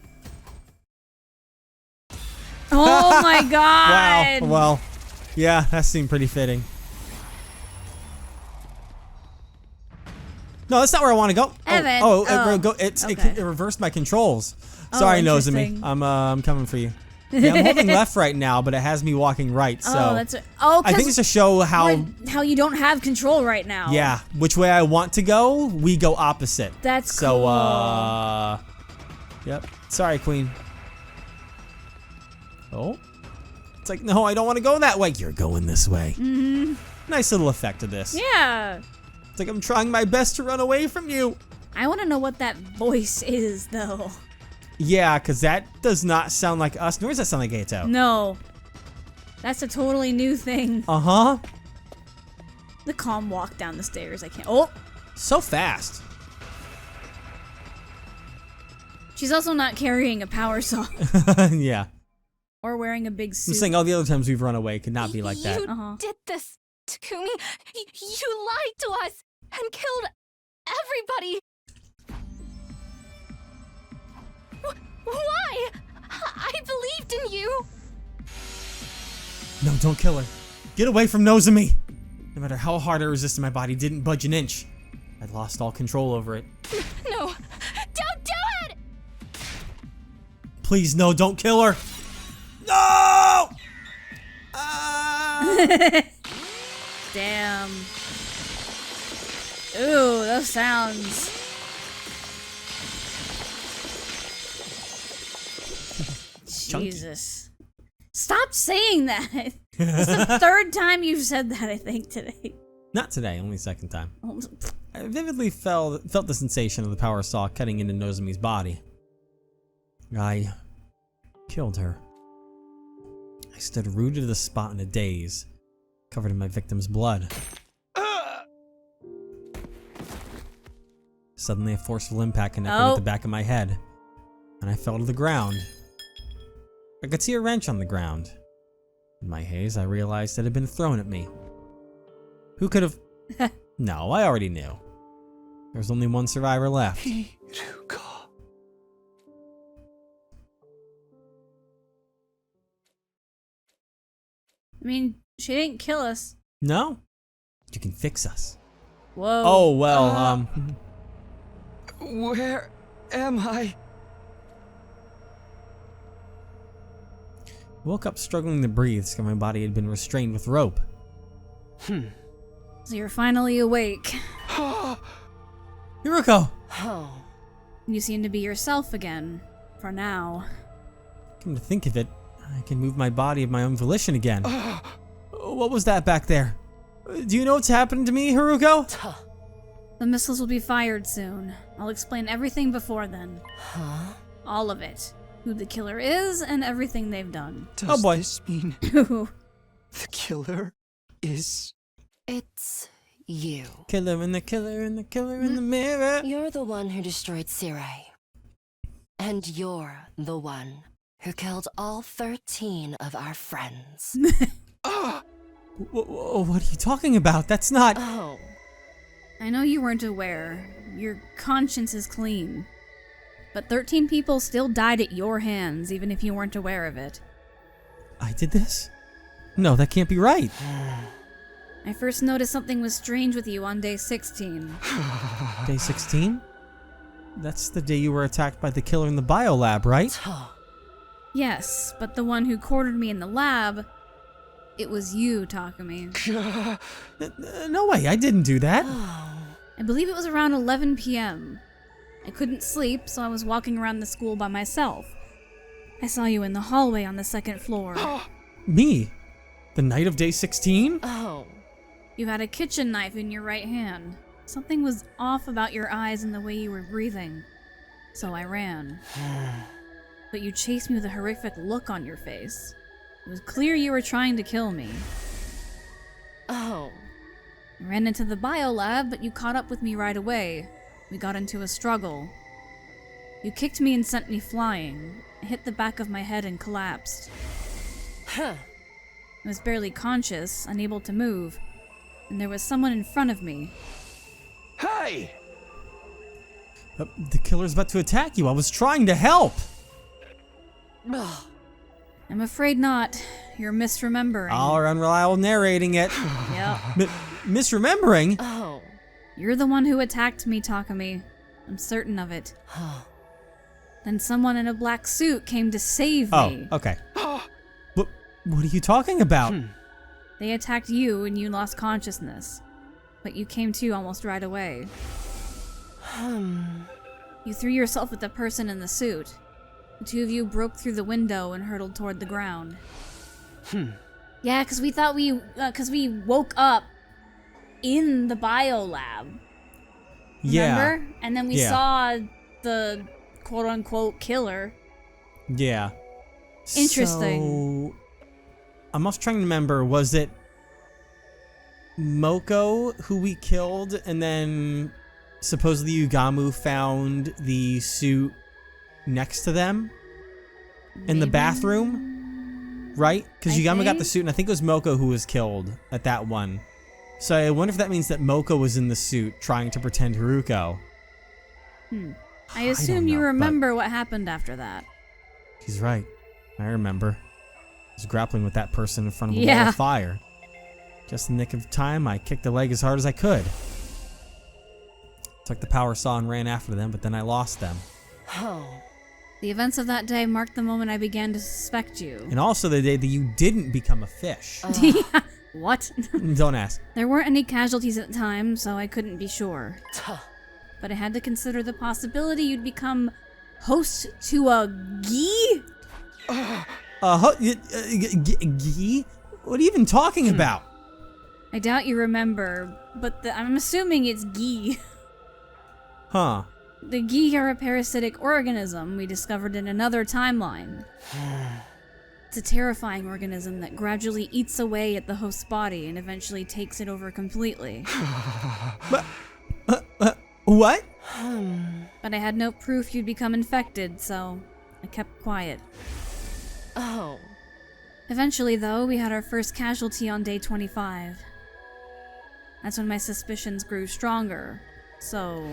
[SPEAKER 2] Oh my god.
[SPEAKER 1] Wow, well, yeah, that seemed pretty fitting. No, that's not where I want to go.
[SPEAKER 2] Evan.
[SPEAKER 1] It reversed my controls. Sorry, Nozomi.
[SPEAKER 2] interesting.
[SPEAKER 1] I'm coming for you. Yeah, I'm holding left right now, but it has me walking right. So
[SPEAKER 2] Oh, that's
[SPEAKER 1] I think it's to show how
[SPEAKER 2] you don't have control right now.
[SPEAKER 1] yeah, which way I want to go, we go opposite.
[SPEAKER 2] That's
[SPEAKER 1] so
[SPEAKER 2] cool.
[SPEAKER 1] Yep. Sorry, Queen. Oh. It's like, no, I don't want to go that way. You're going this way.
[SPEAKER 2] Mm-hmm.
[SPEAKER 1] Nice little effect of this.
[SPEAKER 2] Yeah.
[SPEAKER 1] It's like I'm trying my best to run away from you.
[SPEAKER 2] I want to know what that voice is, though.
[SPEAKER 1] Yeah, because that does not sound like us, nor does that sound like Gato.
[SPEAKER 2] No. That's a totally new thing.
[SPEAKER 1] Uh-huh.
[SPEAKER 2] The calm walk down the stairs. I can't. Oh.
[SPEAKER 1] So fast.
[SPEAKER 2] She's also not carrying a power saw
[SPEAKER 1] Yeah.
[SPEAKER 2] or wearing a big
[SPEAKER 1] I'm
[SPEAKER 2] suit.
[SPEAKER 1] saying all the other times we've run away could not be like that.
[SPEAKER 4] You did this, Takumi. You lied to us and killed everybody. Why? I believed in you.
[SPEAKER 1] No, don't kill her. Get away from Nozomi. No matter how hard I resisted, my body didn't budge an inch. I lost all control over it.
[SPEAKER 4] No, don't do it!
[SPEAKER 1] Please, no, don't kill her. No! Ah!
[SPEAKER 2] Damn. Ooh, those sounds.
[SPEAKER 1] Chunky.
[SPEAKER 2] Jesus. Stop saying that. It's the third time you've said that, I think, today.
[SPEAKER 1] Not today, only second time. I vividly felt the sensation of the power saw cutting into Nozomi's body. I killed her. I stood rooted to the spot in a daze, covered in my victim's blood. Suddenly, a forceful impact connected with the back of my head, and I fell to the ground. I could see a wrench on the ground. In my haze, I realized it had been thrown at me. Who could have... No, I already knew. There was only one survivor left.
[SPEAKER 3] Hiruka.
[SPEAKER 2] I mean, she didn't kill us.
[SPEAKER 1] No? You can fix us.
[SPEAKER 2] Whoa.
[SPEAKER 1] Oh, well,
[SPEAKER 3] Where am I?
[SPEAKER 1] Woke up struggling to breathe because my body had been restrained with rope.
[SPEAKER 2] So you're finally awake.
[SPEAKER 1] Hiruko!
[SPEAKER 4] Oh.
[SPEAKER 2] You seem to be yourself again. For now.
[SPEAKER 1] Come to think of it, I can move my body of my own volition again. What was that back there? Do you know what's happened to me, Haruko?
[SPEAKER 2] The missiles will be fired soon. I'll explain everything before then.
[SPEAKER 4] Huh?
[SPEAKER 2] All of it. Who the killer is and everything they've done.
[SPEAKER 3] Does
[SPEAKER 1] boy.
[SPEAKER 3] this mean
[SPEAKER 2] Ooh.
[SPEAKER 3] the killer is...
[SPEAKER 4] It's you.
[SPEAKER 1] Killer and the killer and the killer in the mirror.
[SPEAKER 4] You're the one who destroyed Sirai. And you're the one who killed all 13 of our friends.
[SPEAKER 1] What are you talking about? That's not...
[SPEAKER 4] Oh.
[SPEAKER 2] I know you weren't aware. Your conscience is clean. But 13 people still died at your hands, even if you weren't aware of it.
[SPEAKER 1] I did this? No, that can't be right.
[SPEAKER 2] I first noticed something was strange with you on day 16.
[SPEAKER 1] Day 16? That's the day you were attacked by the killer in the biolab, right?
[SPEAKER 2] Yes, but the one who cornered me in the lab, it was you, Takumi.
[SPEAKER 1] No way, I didn't do that.
[SPEAKER 2] I believe it was around 11 p.m. I couldn't sleep, so I was walking around the school by myself. I saw you in the hallway on the second floor.
[SPEAKER 1] Me? The night of day 16?
[SPEAKER 4] Oh.
[SPEAKER 2] You had a kitchen knife in your right hand. Something was off about your eyes and the way you were breathing. so I ran. But you chased me with a horrific look on your face. It was clear you were trying to kill me.
[SPEAKER 4] Oh.
[SPEAKER 2] I ran into the biolab, but you caught up with me right away. We got into a struggle. You kicked me and sent me flying. I hit the back of my head and collapsed.
[SPEAKER 4] Huh.
[SPEAKER 2] I was barely conscious, unable to move, and there was someone in front of me.
[SPEAKER 3] Hey!
[SPEAKER 1] The killer's about to attack you. I was trying to help.
[SPEAKER 4] Ugh.
[SPEAKER 2] I'm afraid not. You're misremembering.
[SPEAKER 1] All unreliable narrating it.
[SPEAKER 2] Yep.
[SPEAKER 1] Misremembering?
[SPEAKER 4] Oh.
[SPEAKER 2] You're the one who attacked me, Takumi. I'm certain of it. Then someone in a black suit came to save me.
[SPEAKER 1] Oh, okay. What are you talking about?
[SPEAKER 2] They attacked you and you lost consciousness. But you came to almost right away. You threw yourself at the person in the suit. The two of you broke through the window and hurtled toward the ground. Yeah, because we thought we woke up in the biolab.
[SPEAKER 1] Yeah.
[SPEAKER 2] Remember? And then we saw the quote-unquote killer.
[SPEAKER 1] Yeah.
[SPEAKER 2] Interesting.
[SPEAKER 1] So, I'm also trying to remember, was it Moko who we killed and then supposedly Ugamu found the suit next to them in the bathroom? Right? Because Ugamu got the suit and I think it was Moko who was killed at that one. So I wonder if that means that Moko was in the suit trying to pretend Haruko.
[SPEAKER 2] I assume you remember what happened after that.
[SPEAKER 1] She's right. I remember. I was grappling with that person in front of a wall of fire. Just in the nick of time, I kicked the leg as hard as I could. Took the power saw and ran after them, but then I lost them.
[SPEAKER 4] Oh.
[SPEAKER 2] The events of that day marked the moment I began to suspect you.
[SPEAKER 1] And also the day that you didn't become a fish.
[SPEAKER 2] What?
[SPEAKER 1] Don't ask.
[SPEAKER 2] There weren't any casualties at the time, so I couldn't be sure. But I had to consider the possibility you'd become host to a gi?
[SPEAKER 1] Gi? What are you even talking about?
[SPEAKER 2] I doubt you remember, but I'm assuming it's gi.
[SPEAKER 1] Huh.
[SPEAKER 2] The gi are a parasitic organism we discovered in another timeline. It's a terrifying organism that gradually eats away at the host's body and eventually takes it over completely.
[SPEAKER 1] What?
[SPEAKER 2] But I had no proof you'd become infected, so I kept quiet.
[SPEAKER 4] Oh.
[SPEAKER 2] Eventually, though, we had our first casualty on day 25. That's when my suspicions grew stronger. So,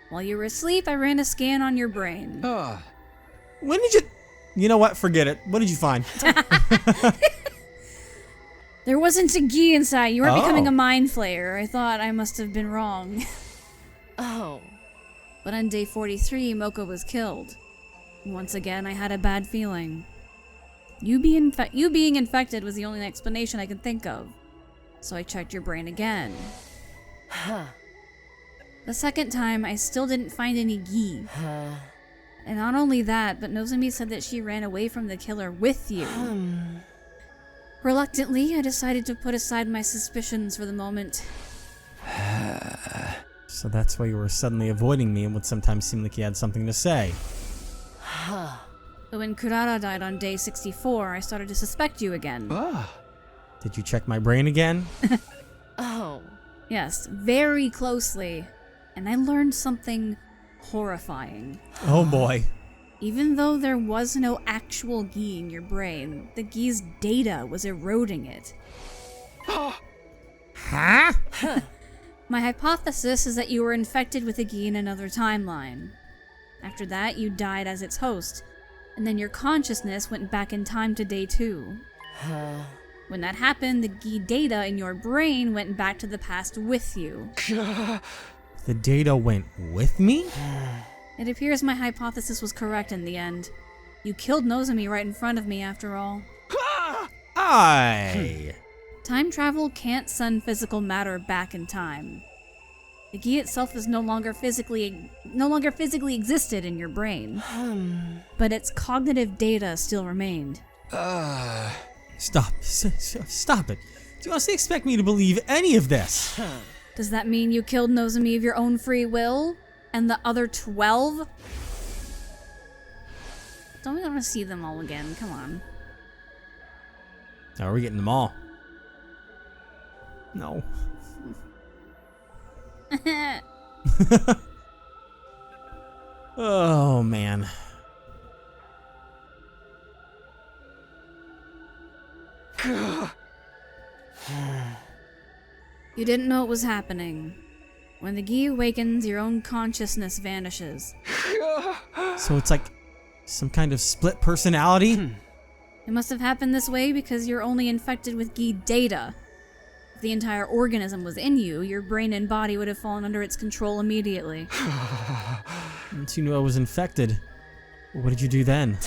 [SPEAKER 2] while you were asleep, I ran a scan on your brain.
[SPEAKER 1] When did you... You know what? Forget it. What did you find?
[SPEAKER 2] There wasn't a gi inside. You were becoming a mind flayer. I thought I must have been wrong.
[SPEAKER 4] Oh.
[SPEAKER 2] But on day 43, Moko was killed. Once again, I had a bad feeling. You being infected was the only explanation I could think of. So I checked your brain again. The second time, I still didn't find any gi. And not only that, but Nozomi said that she ran away from the killer with you. Reluctantly, I decided to put aside my suspicions for the moment.
[SPEAKER 1] So that's why you were suddenly avoiding me and would sometimes seem like you had something to say.
[SPEAKER 2] But when Kurara died on day 64, I started to suspect you again.
[SPEAKER 1] Did you check my brain again?
[SPEAKER 4] Oh.
[SPEAKER 2] Yes, very closely. And I learned something horrifying.
[SPEAKER 1] Oh boy.
[SPEAKER 2] Even though there was no actual gi in your brain, the gi's data was eroding it.
[SPEAKER 1] Huh?
[SPEAKER 2] My hypothesis is that you were infected with a gi in another timeline. After that, you died as its host, and then your consciousness went back in time to day 2. When that happened, the gi data in your brain went back to the past with you.
[SPEAKER 1] The data went with me?
[SPEAKER 2] It appears my hypothesis was correct in the end. You killed Nozomi right in front of me, after all. Time travel can't send physical matter back in time. The gi itself is no longer physically existed in your brain, but its cognitive data still remained.
[SPEAKER 1] Stop it. Do you honestly expect me to believe any of this?
[SPEAKER 2] Does that mean you killed Nozomi of your own free will? And the other 12? Don't we want to see them all again? Come on.
[SPEAKER 1] Oh, we're getting them all. No. Oh, man.
[SPEAKER 2] You didn't know it was happening. When the Gi awakens, your own consciousness vanishes.
[SPEAKER 1] So it's like some kind of split personality?
[SPEAKER 2] It must have happened this way because you're only infected with Gi data. If the entire organism was in you, your brain and body would have fallen under its control immediately.
[SPEAKER 1] Once you knew I was infected, what did you do then?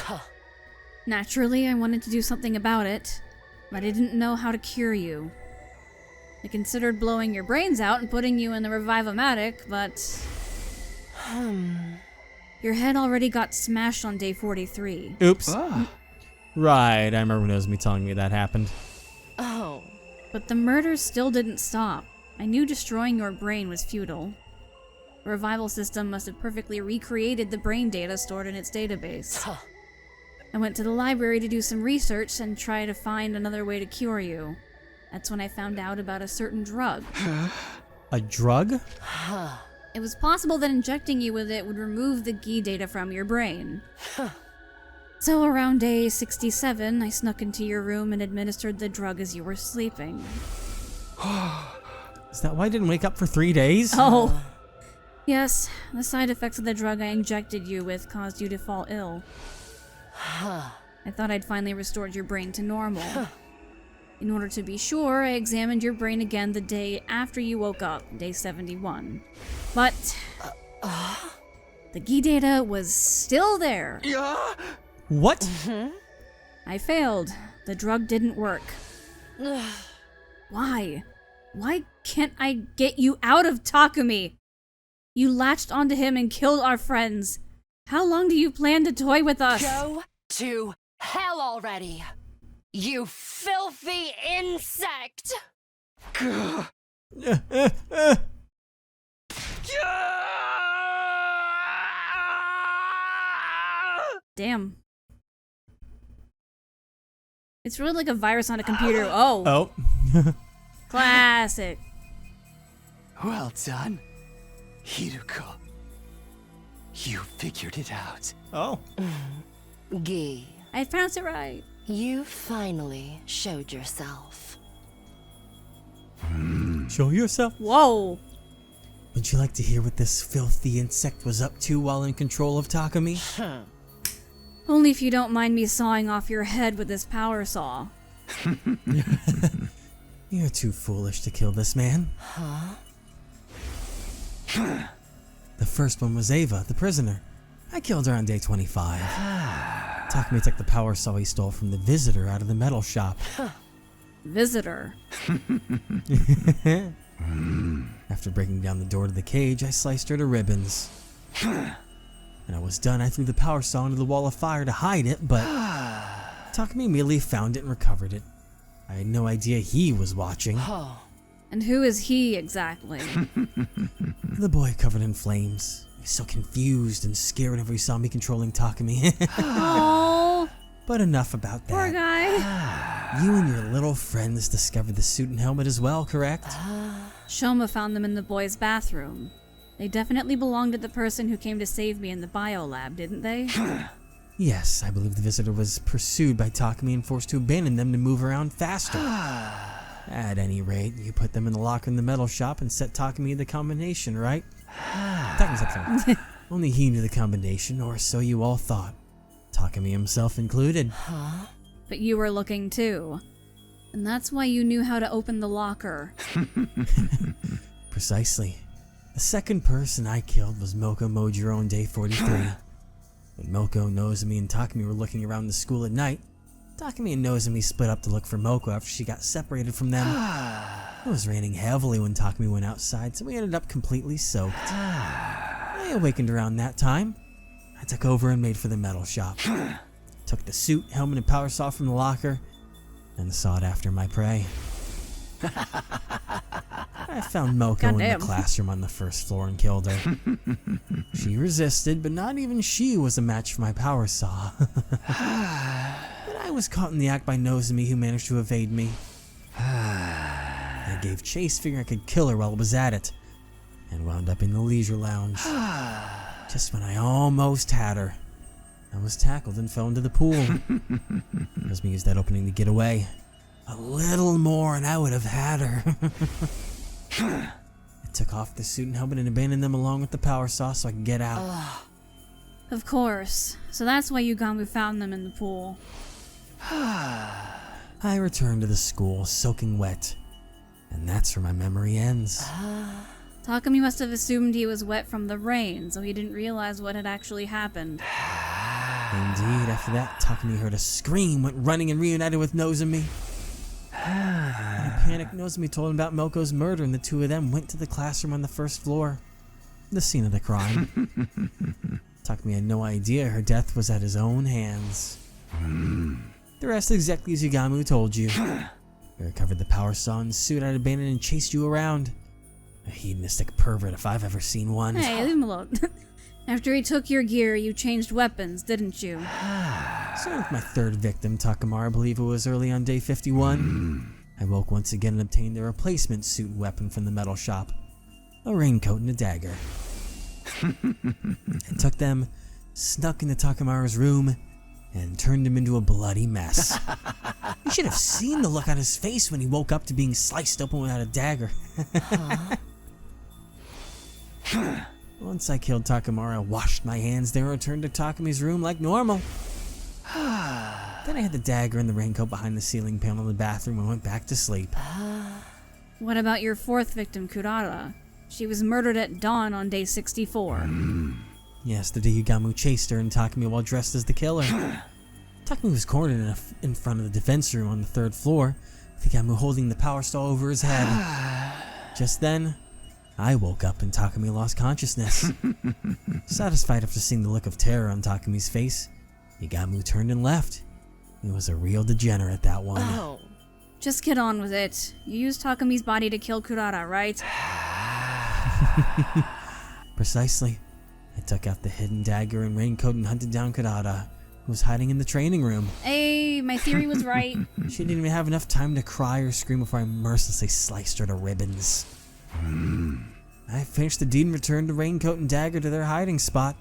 [SPEAKER 2] Naturally, I wanted to do something about it, but I didn't know how to cure you. I considered blowing your brains out and putting you in the Revive-O-Matic, but... Your head already got smashed on day 43.
[SPEAKER 1] Oops. Right, I remember Nozomi telling me that happened.
[SPEAKER 4] Oh.
[SPEAKER 2] But the murders still didn't stop. I knew destroying your brain was futile. The revival system must have perfectly recreated the brain data stored in its database. I went to the library to do some research and try to find another way to cure you. That's when I found out about a certain drug.
[SPEAKER 1] A drug?
[SPEAKER 2] It was possible that injecting you with it would remove the Gi data from your brain. So around day 67, I snuck into your room and administered the drug as you were sleeping.
[SPEAKER 1] Is that why I didn't wake up for 3 days?
[SPEAKER 2] Oh! Yes, the side effects of the drug I injected you with caused you to fall ill. I thought I'd finally restored your brain to normal. In order to be sure, I examined your brain again the day after you woke up, day 71. But the Gi data was still there.
[SPEAKER 1] What?
[SPEAKER 2] I failed. The drug didn't work. Why? Why can't I get you out of Takumi? You latched onto him and killed our friends. How long do you plan to toy with us?
[SPEAKER 4] Go to hell already! You filthy insect!
[SPEAKER 2] Damn. It's really like a virus on a computer. Oh.
[SPEAKER 1] Oh.
[SPEAKER 2] Classic.
[SPEAKER 3] Well done, Hiruko. You figured it out.
[SPEAKER 1] Oh.
[SPEAKER 4] Gi,
[SPEAKER 2] I pronounced it right.
[SPEAKER 4] you finally showed yourself.
[SPEAKER 1] Show yourself.
[SPEAKER 2] Whoa.
[SPEAKER 1] Would you like to hear what this filthy insect was up to while in control of Takumi?
[SPEAKER 2] Only if you don't mind me sawing off your head with this power saw.
[SPEAKER 1] You're too foolish to kill this man. The first one was Ava, the prisoner. I killed her on day 25. Takumi took the power saw he stole from the visitor out of the metal shop.
[SPEAKER 2] Visitor.
[SPEAKER 1] After breaking down the door to the cage, I sliced her to ribbons. When I was done, I threw the power saw into the wall of fire to hide it, but Takumi immediately found it and recovered it. I had no idea he was watching.
[SPEAKER 2] And who is he exactly?
[SPEAKER 1] The boy covered in flames. He was so confused and scared whenever he saw me controlling Takumi.
[SPEAKER 2] Oh,
[SPEAKER 1] But enough about that.
[SPEAKER 2] poor guy.
[SPEAKER 1] You and your little friends discovered the suit and helmet as well, correct?
[SPEAKER 2] Shoma found them in the boys' bathroom. They definitely belonged to the person who came to save me in the biolab, didn't they?
[SPEAKER 1] Yes, I believe the visitor was pursued by Takumi and forced to abandon them to move around faster. At any rate, you put them in the locker in the metal shop and set Takumi the combination, right? Takumi's up. Only he knew the combination, or so you all thought. Takumi himself included.
[SPEAKER 2] But you were looking too. And that's why you knew how to open the locker.
[SPEAKER 1] Precisely. The second person I killed was Moko Mojiro on day 43. When Moko, Nozomi, and Takumi were looking around the school at night, Takumi and Nozomi split up to look for Moko after she got separated from them. It was raining heavily when Takumi went outside, so we ended up completely soaked. I awakened around that time. I took over and made for the metal shop. Took the suit, helmet, and power saw from the locker, and sought after my prey. I found Moko in the
[SPEAKER 2] Goddamn.
[SPEAKER 1] classroom on the first floor and killed her. She resisted, but not even she was a match for my power saw. But I was caught in the act by Nozomi, who managed to evade me. I gave chase, figuring I could kill her while I was at it, and wound up in the leisure lounge. Just when I almost had her, I was tackled and fell into the pool. Nozomi used that opening to get away. A little more and I would have had her. I took off the suit and helmet and abandoned them along with the power saw so I could get out.
[SPEAKER 2] Of course. So that's why Yugamu found them in the pool.
[SPEAKER 1] I returned to the school, soaking wet. And that's where my memory ends.
[SPEAKER 2] Takumi must have assumed he was wet from the rain, so he didn't realize what had actually happened.
[SPEAKER 1] Indeed, after that, Takumi heard a scream, went running and reunited with Nozomi. In a panic, Nozomi told him about Moko's murder, and the two of them went to the classroom on the first floor, the scene of the crime. Takumi had no idea her death was at his own hands. The rest exactly as Yugamu told you. He recovered the power saw and suit I'd abandoned and chased you around. A hedonistic pervert if I've ever seen one.
[SPEAKER 2] Hey, leave him alone. After he took your gear, you changed weapons, didn't you?
[SPEAKER 1] So with my third victim, Takamura, I believe it was early on day 51. I woke once again and obtained a replacement suit and weapon from the metal shop. A raincoat and a dagger. I took them, snuck into Takamura's room, and turned him into a bloody mess. You should have seen the look on his face when he woke up to being sliced open without a dagger. Once I killed Takamura, I washed my hands there and returned to Takumi's room like normal. Then I had the dagger and the raincoat behind the ceiling panel in the bathroom and went back to sleep.
[SPEAKER 2] What about your fourth victim, Kurara? She was murdered at dawn on day 64.
[SPEAKER 1] Yes, the day Yugamu chased her and Takumi while dressed as the killer. Takumi was cornered in front of the defense room on the third floor, with Yugamu holding the power saw over his head. Just then, I woke up and Takumi lost consciousness. Satisfied after seeing the look of terror on Takumi's face, Yugamu turned and left. He was a real degenerate, that one.
[SPEAKER 4] Oh.
[SPEAKER 2] Just get on with it. You used Takumi's body to kill Kurara, right?
[SPEAKER 1] Precisely. I took out the hidden dagger and raincoat and hunted down Kurara, who was hiding in the training room.
[SPEAKER 2] Hey, my theory was right.
[SPEAKER 1] She didn't even have enough time to cry or scream before I mercilessly sliced her to ribbons. I finished the deed and returned the raincoat and dagger to their hiding spot.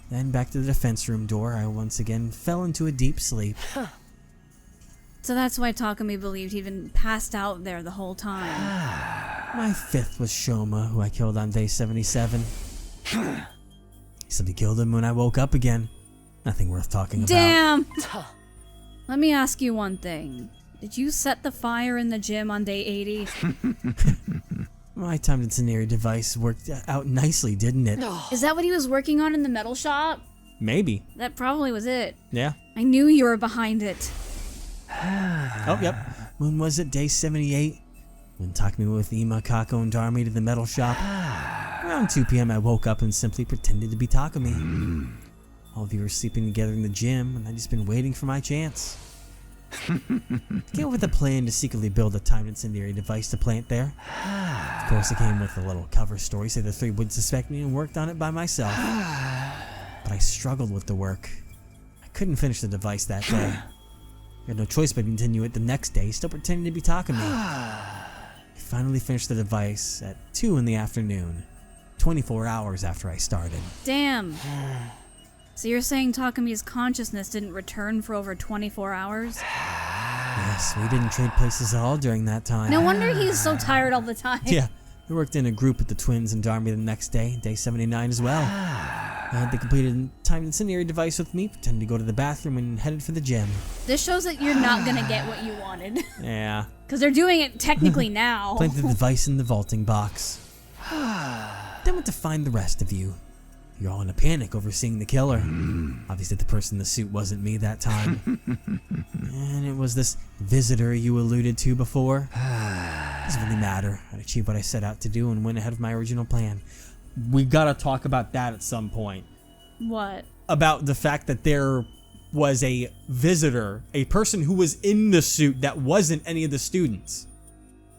[SPEAKER 1] Then back to the defense room door, I once again fell into a deep sleep.
[SPEAKER 2] So that's why Takumi believed he'd been passed out there the whole time.
[SPEAKER 1] My fifth was Shoma, who I killed on day 77. He said he killed him when I woke up again. Nothing worth talking about.
[SPEAKER 2] Damn! Let me ask you one thing. Did you set the fire in the gym on day 80?
[SPEAKER 1] My timed incendiary device worked out nicely, didn't it?
[SPEAKER 2] Is that what he was working on in the metal shop?
[SPEAKER 1] Maybe.
[SPEAKER 2] That probably was it.
[SPEAKER 1] Yeah.
[SPEAKER 2] I knew you were behind it.
[SPEAKER 1] Oh, yep. When was it? Day 78? When Takumi went with Ima, Kako, and Darmi to the metal shop. Around 2 p.m. I woke up and simply pretended to be Takumi. All of you were sleeping together in the gym, and I'd just been waiting for my chance. Came up with a plan to secretly build a timed incendiary device to plant there. Of course, it came with a little cover story so the three wouldn't suspect me and worked on it by myself. But I struggled with the work. I couldn't finish the device that day. I had no choice but to continue it the next day, still pretending to be Takumi. I finally finished the device at 2 in the afternoon, 24 hours after I started.
[SPEAKER 2] Damn. So you're saying Takumi's consciousness didn't return for over 24 hours?
[SPEAKER 1] Yes, we didn't trade places at all during that time.
[SPEAKER 2] No wonder he's so tired all the time.
[SPEAKER 1] Yeah, we worked in a group with the twins and Darmi the next day, day 79 as well. I had the completed timed incendiary device with me, pretended to go to the bathroom, and headed for the gym.
[SPEAKER 2] This shows that you're not gonna get what you wanted.
[SPEAKER 1] Yeah.
[SPEAKER 2] Because they're doing it technically now.
[SPEAKER 1] Planted the device in the vaulting box. Then went to find the rest of you. You're all in a panic over seeing the killer. Obviously the person in the suit wasn't me that time. And it was this visitor you alluded to before. Doesn't really matter. I achieved what I set out to do and went ahead of my original plan. We gotta talk about that at some point.
[SPEAKER 2] What?
[SPEAKER 1] About the fact that there was a visitor, a person who was in the suit that wasn't any of the students.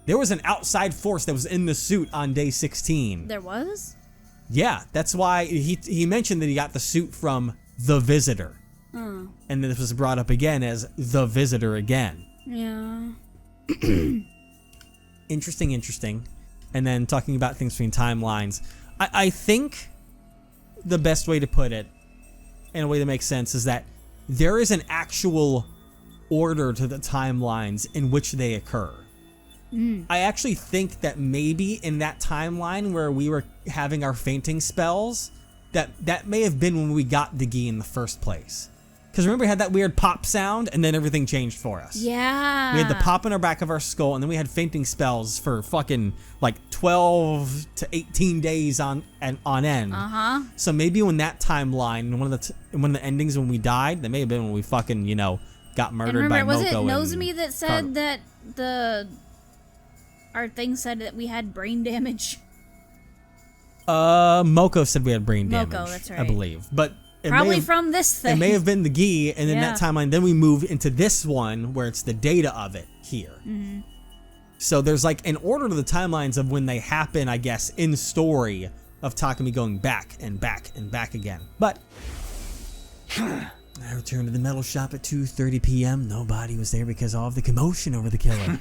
[SPEAKER 1] There was an outside force that was in the suit on day 16.
[SPEAKER 2] There was?
[SPEAKER 1] Yeah, that's why he mentioned that he got the suit from the Visitor.
[SPEAKER 2] Oh.
[SPEAKER 1] And then this was brought up again as the Visitor again.
[SPEAKER 2] Yeah.
[SPEAKER 1] Interesting. And then talking about things between timelines. I think the best way to put it, in a way that makes sense, is that there is an actual order to the timelines in which they occur. I actually think that maybe in that timeline where we were having our fainting spells, that may have been when we got the gi in the first place. Because remember, we had that weird pop sound, and then everything changed for us.
[SPEAKER 2] Yeah.
[SPEAKER 1] We had the pop in our back of our skull, and then we had fainting spells for fucking like 12 to 18 days on end.
[SPEAKER 2] Uh-huh.
[SPEAKER 1] So maybe when that timeline, one of the endings when we died, that may have been when we fucking, got murdered
[SPEAKER 2] and
[SPEAKER 1] by
[SPEAKER 2] remember,
[SPEAKER 1] Moko.
[SPEAKER 2] was it Nozomi that said that our thing said that we had brain damage?
[SPEAKER 1] Moko said we had brain damage.
[SPEAKER 2] Moko, that's right.
[SPEAKER 1] I believe, but.
[SPEAKER 2] Probably from this thing.
[SPEAKER 1] It may have been the gi, and then
[SPEAKER 2] Yeah.
[SPEAKER 1] that timeline, then we move into this one where it's the data of it here.
[SPEAKER 2] Mm-hmm.
[SPEAKER 1] So there's like an order to the timelines of when they happen, I guess, in the story of Takumi going back and back and back again. But I returned to the metal shop at 2:30 p.m. Nobody was there because of all of the commotion over the killer.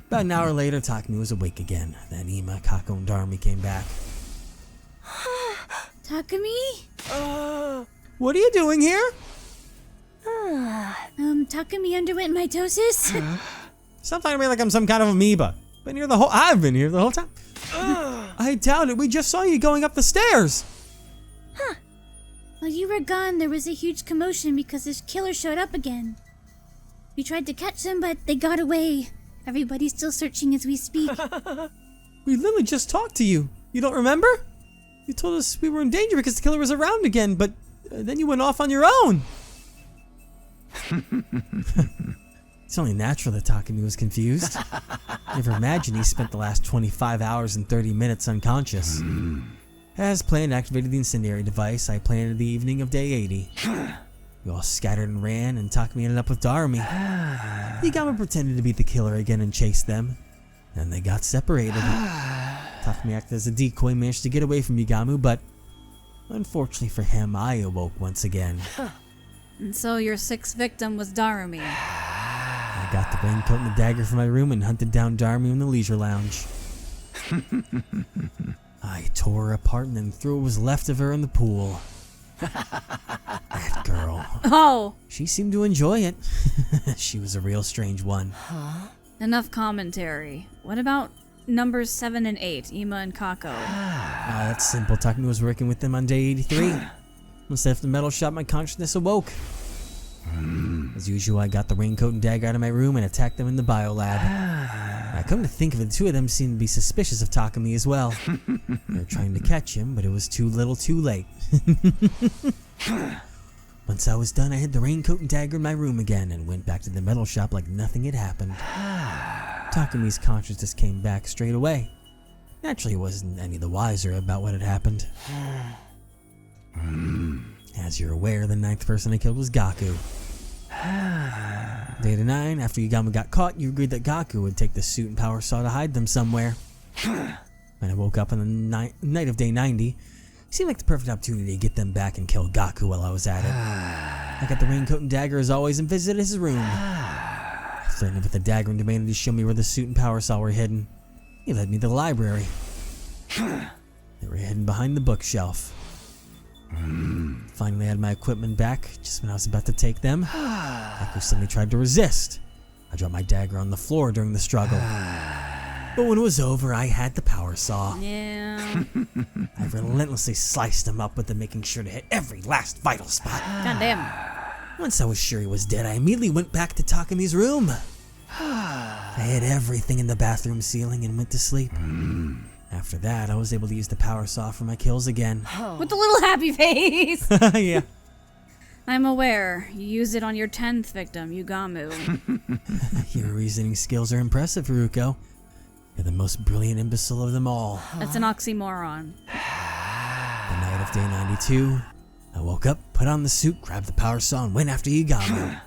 [SPEAKER 1] About an hour later, Takumi was awake again. Then Ima, Kako, and Darmi came back.
[SPEAKER 2] Takumi?
[SPEAKER 1] What are you doing here?
[SPEAKER 2] Takumi underwent mitosis?
[SPEAKER 1] Stop talking to me like I'm some kind of amoeba. I've been here the whole time. I doubt it. We just saw you going up the stairs.
[SPEAKER 2] While you were gone, there was a huge commotion because this killer showed up again. We tried to catch them, but they got away. Everybody's still searching as we speak.
[SPEAKER 1] We literally just talked to you. You don't remember? You told us we were in danger because the killer was around again, but then you went off on your own. It's only natural that Takumi was confused. Never imagined he spent the last 25 hours and 30 minutes unconscious. As planned, activated the incendiary device. I planned the evening of day 80. We all scattered and ran, and Takumi ended up with Darmi. Yagami pretended to be the killer again and chased them. Then they got separated. Takumi acted as a decoy, managed to get away from Yagamu, but unfortunately for him, I awoke once again.
[SPEAKER 2] And so your sixth victim was Darumi.
[SPEAKER 1] I got the raincoat and the dagger from my room and hunted down Darmi in the leisure lounge. I tore her apart and then threw what was left of her in the pool. That girl.
[SPEAKER 2] Oh!
[SPEAKER 1] She seemed to enjoy it. She was a real strange one.
[SPEAKER 2] Enough commentary. What about numbers 7 and 8, Ima and Kako?
[SPEAKER 1] That's simple. Takumi was working with them on day 83. Once I left the metal shop, my consciousness awoke. As usual, I got the raincoat and dagger out of my room and attacked them in the biolab. I come to think of it, the two of them seemed to be suspicious of Takumi as well. They were trying to catch him, but it was too little too late. Once I was done, I hid the raincoat and dagger in my room again and went back to the metal shop like nothing had happened. Takumi's consciousness came back straight away. Naturally, he wasn't any the wiser about what had happened. As you're aware, the 9th person I killed was Gaku. Day 9, after Yagami got caught, you agreed that Gaku would take the suit and power saw to hide them somewhere. When I woke up on the night of day 90, it seemed like the perfect opportunity to get them back and kill Gaku while I was at it. I got the raincoat and dagger as always and visited his room. I threatened him with the dagger and demanded he show me where the suit and power saw were hidden. He led me to the library. They were hidden behind the bookshelf. Finally, I had my equipment back. Just when I was about to take them, Gaku suddenly tried to resist. I dropped my dagger on the floor during the struggle. But when it was over, I had the power saw.
[SPEAKER 2] Yeah.
[SPEAKER 1] I relentlessly sliced him up with it, making sure to hit every last vital spot.
[SPEAKER 2] Goddamn.
[SPEAKER 1] Once I was sure he was dead, I immediately went back to Takumi's room. I hid everything in the bathroom ceiling and went to sleep. After that, I was able to use the power saw for my kills again.
[SPEAKER 2] With the little happy face.
[SPEAKER 1] Yeah.
[SPEAKER 2] I'm aware. You used it on your 10th victim, Yugamu.
[SPEAKER 1] Your reasoning skills are impressive, Haruko. You're the most brilliant imbecile of them all.
[SPEAKER 2] That's an oxymoron.
[SPEAKER 1] The night of day 92, I woke up, put on the suit, grabbed the power saw, and went after Yagamu.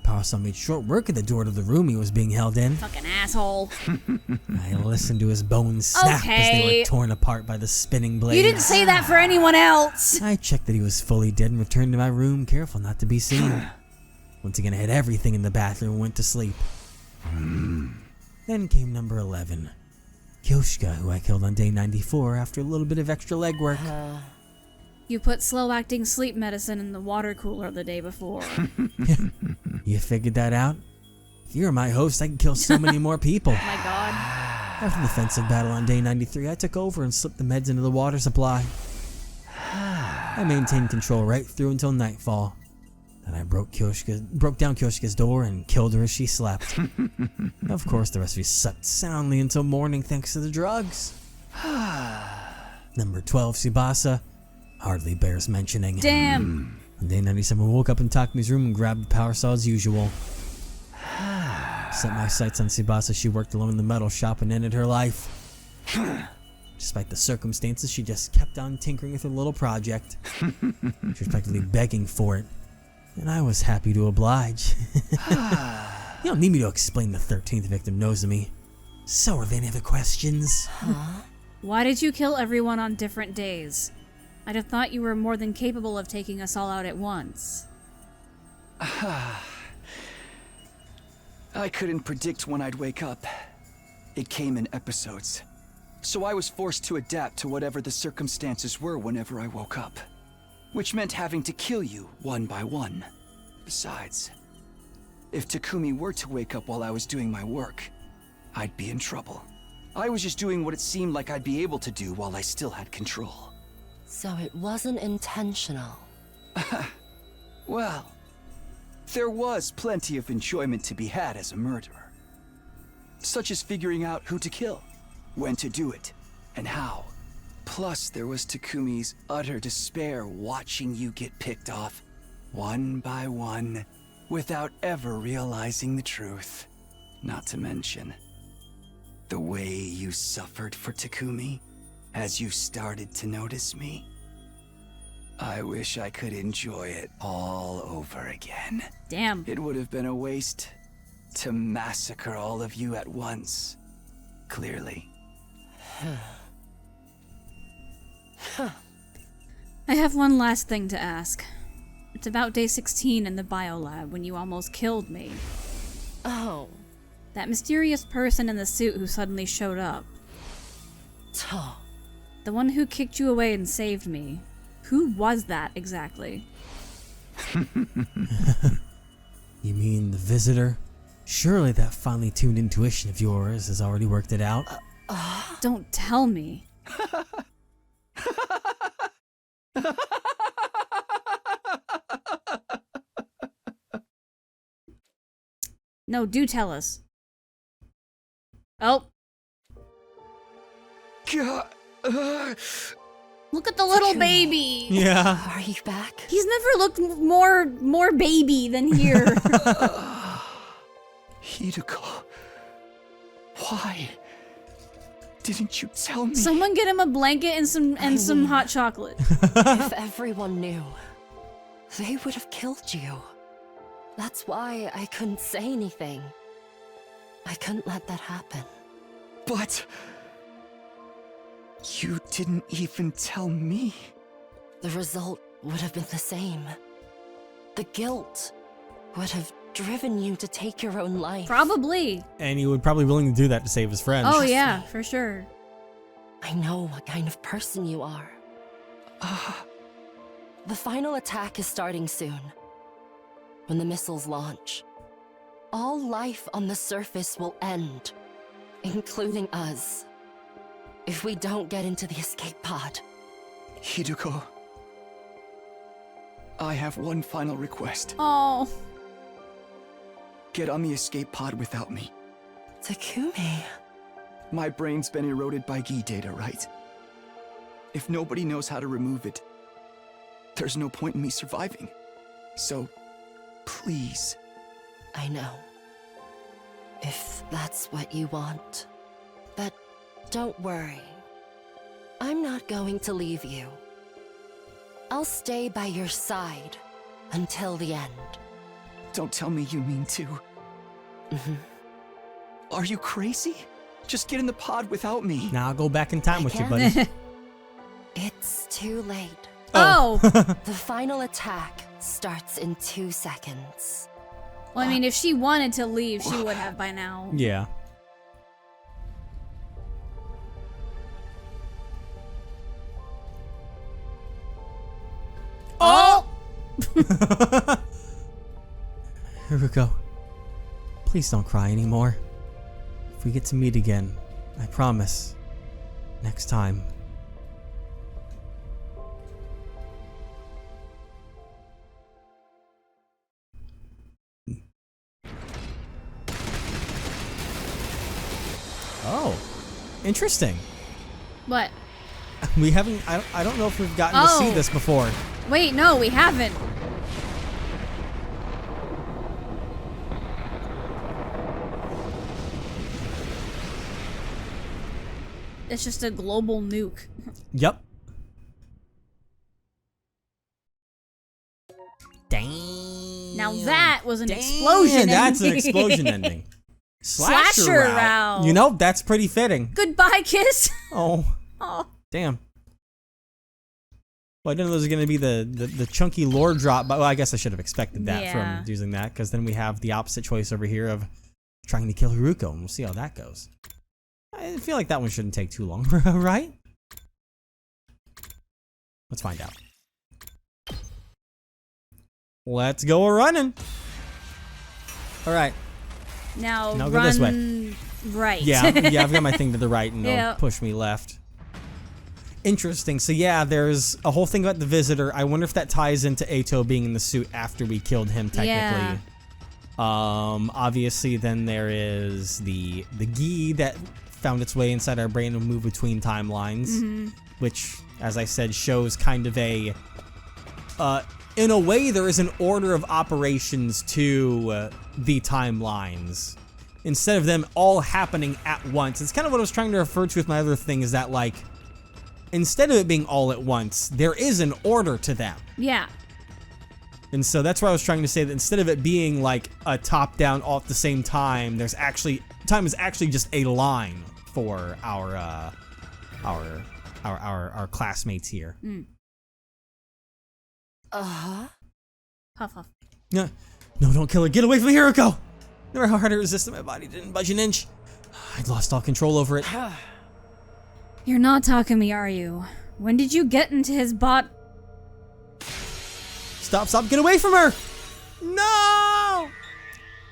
[SPEAKER 1] Parasite made short work of the door to the room he was being held in.
[SPEAKER 2] Fucking asshole.
[SPEAKER 1] I listened to his bones snap as they were torn apart by the spinning blades.
[SPEAKER 2] You didn't say that for anyone else.
[SPEAKER 1] I checked that he was fully dead and returned to my room, careful not to be seen. Once again, I hid everything in the bathroom and went to sleep. Then came number 11. Kyoshka, who I killed on day 94 after a little bit of extra legwork.
[SPEAKER 2] You put slow-acting sleep medicine in the water cooler the day before.
[SPEAKER 1] You figured that out? If you were my host, I could kill so many more people.
[SPEAKER 2] Oh my god.
[SPEAKER 1] After the defensive battle on day 93, I took over and slipped the meds into the water supply. I maintained control right through until nightfall. Then I broke down Kyoshika's door and killed her as she slept. Of course, the rest of you slept soundly until morning thanks to the drugs. Number 12, Tsubasa. Hardly bears mentioning.
[SPEAKER 2] Damn.
[SPEAKER 1] On day 97, I woke up in Takumi's room and grabbed the power saw as usual. Set my sights on Tsubasa. She worked alone in the metal shop and ended her life. Despite the circumstances, she just kept on tinkering with her little project. She was practically begging for it. And I was happy to oblige. You don't need me to explain the 13th victim knows of me. So are there any other questions?
[SPEAKER 2] Why did you kill everyone on different days? I'd have thought you were more than capable of taking us all out at once.
[SPEAKER 3] I couldn't predict when I'd wake up. It came in episodes. So I was forced to adapt to whatever the circumstances were whenever I woke up. Which meant having to kill you one by one. Besides, if Takumi were to wake up while I was doing my work, I'd be in trouble. I was just doing what it seemed like I'd be able to do while I still had control.
[SPEAKER 4] So it wasn't intentional.
[SPEAKER 3] Well, there was plenty of enjoyment to be had as a murderer. Such as figuring out who to kill, when to do it, and how. Plus, there was Takumi's utter despair watching you get picked off, one by one, without ever realizing the truth. Not to mention, the way you suffered for Takumi as you started to notice me. I wish I could enjoy it all over again.
[SPEAKER 2] Damn.
[SPEAKER 3] It would have been a waste to massacre all of you at once. Clearly.
[SPEAKER 2] I have one last thing to ask. It's about day 16 in the biolab when you almost killed me.
[SPEAKER 4] Oh.
[SPEAKER 2] That mysterious person in the suit who suddenly showed up.
[SPEAKER 4] Tuh.
[SPEAKER 2] The one who kicked you away and saved me. Who was that exactly?
[SPEAKER 1] You mean the visitor? Surely that finely tuned intuition of yours has already worked it out.
[SPEAKER 2] Don't tell me. No, do tell us. Oh, look at the little baby.
[SPEAKER 1] Yeah.
[SPEAKER 4] Are you back?
[SPEAKER 2] He's never looked more baby than here.
[SPEAKER 3] Hideko, why didn't you tell me?
[SPEAKER 2] Someone get him a blanket and some hot chocolate.
[SPEAKER 4] If everyone knew, they would have killed you. That's why I couldn't say anything. I couldn't let that happen.
[SPEAKER 3] But you didn't even tell me.
[SPEAKER 4] The result would have been the same. The guilt would have driven you to take your own life.
[SPEAKER 2] Probably.
[SPEAKER 1] And he would probably be willing to do that to save his friends.
[SPEAKER 2] Oh yeah, for sure.
[SPEAKER 4] I know what kind of person you are. The final attack is starting soon. When the missiles launch, all life on the surface will end, including us. If we don't get into the escape pod.
[SPEAKER 3] Hideko, I have one final request.
[SPEAKER 2] Oh.
[SPEAKER 3] Get on the escape pod without me.
[SPEAKER 4] Takumi.
[SPEAKER 3] My brain's been eroded by Gi data, right? If nobody knows how to remove it, there's no point in me surviving. So, please.
[SPEAKER 4] I know. If that's what you want. But don't worry. I'm not going to leave you. I'll stay by your side until the end.
[SPEAKER 3] Don't tell me you mean to. Are you crazy? Just get in the pod without me.
[SPEAKER 1] Now I'll go back in time with you, buddy.
[SPEAKER 4] It's too late.
[SPEAKER 2] Oh!
[SPEAKER 4] The final attack starts in 2 seconds.
[SPEAKER 2] Well, I mean, if she wanted to leave, she would have by now.
[SPEAKER 1] Yeah.
[SPEAKER 2] Oh!
[SPEAKER 1] Haruko, please don't cry anymore. If we get to meet again, I promise, next time. Oh, interesting.
[SPEAKER 2] What?
[SPEAKER 1] We haven't, I don't know if we've gotten to see
[SPEAKER 2] Oh.
[SPEAKER 1] this before.
[SPEAKER 2] Wait, no, we haven't. It's just a global nuke.
[SPEAKER 1] Yep. Dang.
[SPEAKER 2] Now that was an explosion
[SPEAKER 1] That's an
[SPEAKER 2] ending.
[SPEAKER 1] explosion ending.
[SPEAKER 2] Slasher route.
[SPEAKER 1] You know, that's pretty fitting.
[SPEAKER 2] Goodbye, kiss.
[SPEAKER 1] Oh,
[SPEAKER 2] Oh.
[SPEAKER 1] damn. Well, I didn't know there was going to be the chunky lore drop, but well, I guess I should have expected that
[SPEAKER 2] Yeah.
[SPEAKER 1] from using that, because then we have the opposite choice over here of trying to kill Haruko, and we'll see how that goes. I feel like that one shouldn't take too long, right? Let's find out. Let's go running. All right.
[SPEAKER 2] Now
[SPEAKER 1] Now
[SPEAKER 2] run
[SPEAKER 1] go this way.
[SPEAKER 2] right.
[SPEAKER 1] Yeah, yeah, I've got my thing to the right, and
[SPEAKER 2] Yeah.
[SPEAKER 1] they'll push me left. Interesting. So yeah, there's a whole thing about the visitor. I wonder if that ties into Eito being in the suit after we killed him, technically. Obviously, then there is the gi that found its way inside our brain and moved between timelines, which, as I said, shows kind of a. In a way, there is an order of operations to the timelines. Instead of them all happening at once. It's kind of what I was trying to refer to with my other thing, is that, like, instead of it being all at once, there is an order to them.
[SPEAKER 2] Yeah.
[SPEAKER 1] And so that's why I was trying to say that instead of it being like a top-down all at the same time, there's actually time is actually just a line for our classmates here.
[SPEAKER 2] Puff puff.
[SPEAKER 1] No, don't kill her. Get away from Hiroko. No matter how hard I resisted, my body didn't budge an inch. I'd lost all control over it.
[SPEAKER 2] You're not Takumi, are you? When did you get into his bot?
[SPEAKER 1] Stop, get away from her! No!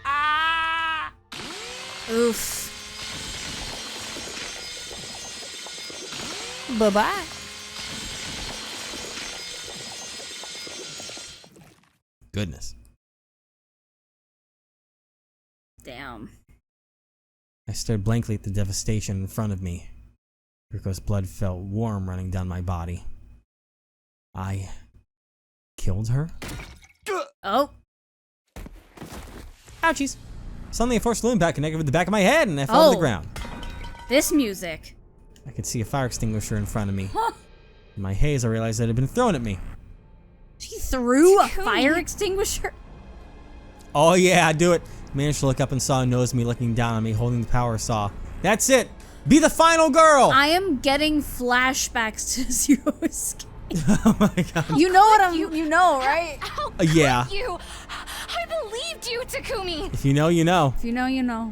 [SPEAKER 1] Ah!
[SPEAKER 2] Oof.
[SPEAKER 1] Bye-bye. Goodness.
[SPEAKER 2] Damn.
[SPEAKER 1] I stared blankly at the devastation in front of me. Hiriko's blood felt warm running down my body. I killed her?
[SPEAKER 2] Oh.
[SPEAKER 1] Ouchies. Suddenly a force flew back connected with the back of my head and I fell to the ground.
[SPEAKER 2] This music.
[SPEAKER 1] I could see a fire extinguisher in front of me.
[SPEAKER 2] Huh.
[SPEAKER 1] In my haze, I realized it had been thrown at me.
[SPEAKER 2] She threw a fire extinguisher?
[SPEAKER 1] Oh yeah, do it. Managed to look up and saw Nozomi looking down on me holding the power saw. That's it. Be the final girl.
[SPEAKER 2] I am getting flashbacks to Zero Escape.
[SPEAKER 1] Oh my god.
[SPEAKER 2] You know what I'm. You know, right?
[SPEAKER 4] How
[SPEAKER 1] Yeah.
[SPEAKER 4] could you? I believed you, Takumi.
[SPEAKER 1] If you know, you know.
[SPEAKER 2] If you know, you know.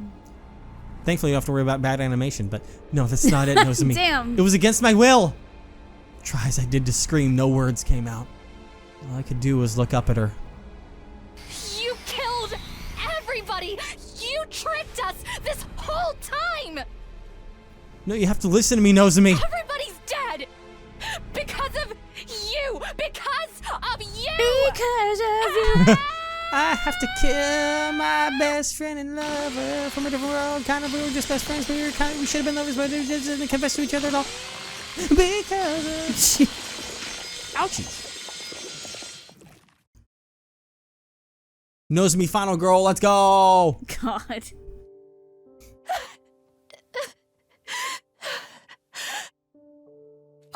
[SPEAKER 1] Thankfully, you don't have to worry about bad animation, but no, that's not it, Nozomi.
[SPEAKER 2] Damn.
[SPEAKER 1] It was against my will. Try as I did to scream, no words came out. All I could do was look up at her.
[SPEAKER 4] You killed everybody. You tricked us this whole time.
[SPEAKER 1] No, you have to listen to me, Nozomi.
[SPEAKER 4] Everybody's dead because of you. Because of you.
[SPEAKER 2] Because of you.
[SPEAKER 1] I have to kill my best friend and lover from a different world. Kind of, we were just best friends, but we should have been lovers, but we didn't confess to each other at all. Because of... Ouchies. Nozomi, final girl, let's go.
[SPEAKER 2] God.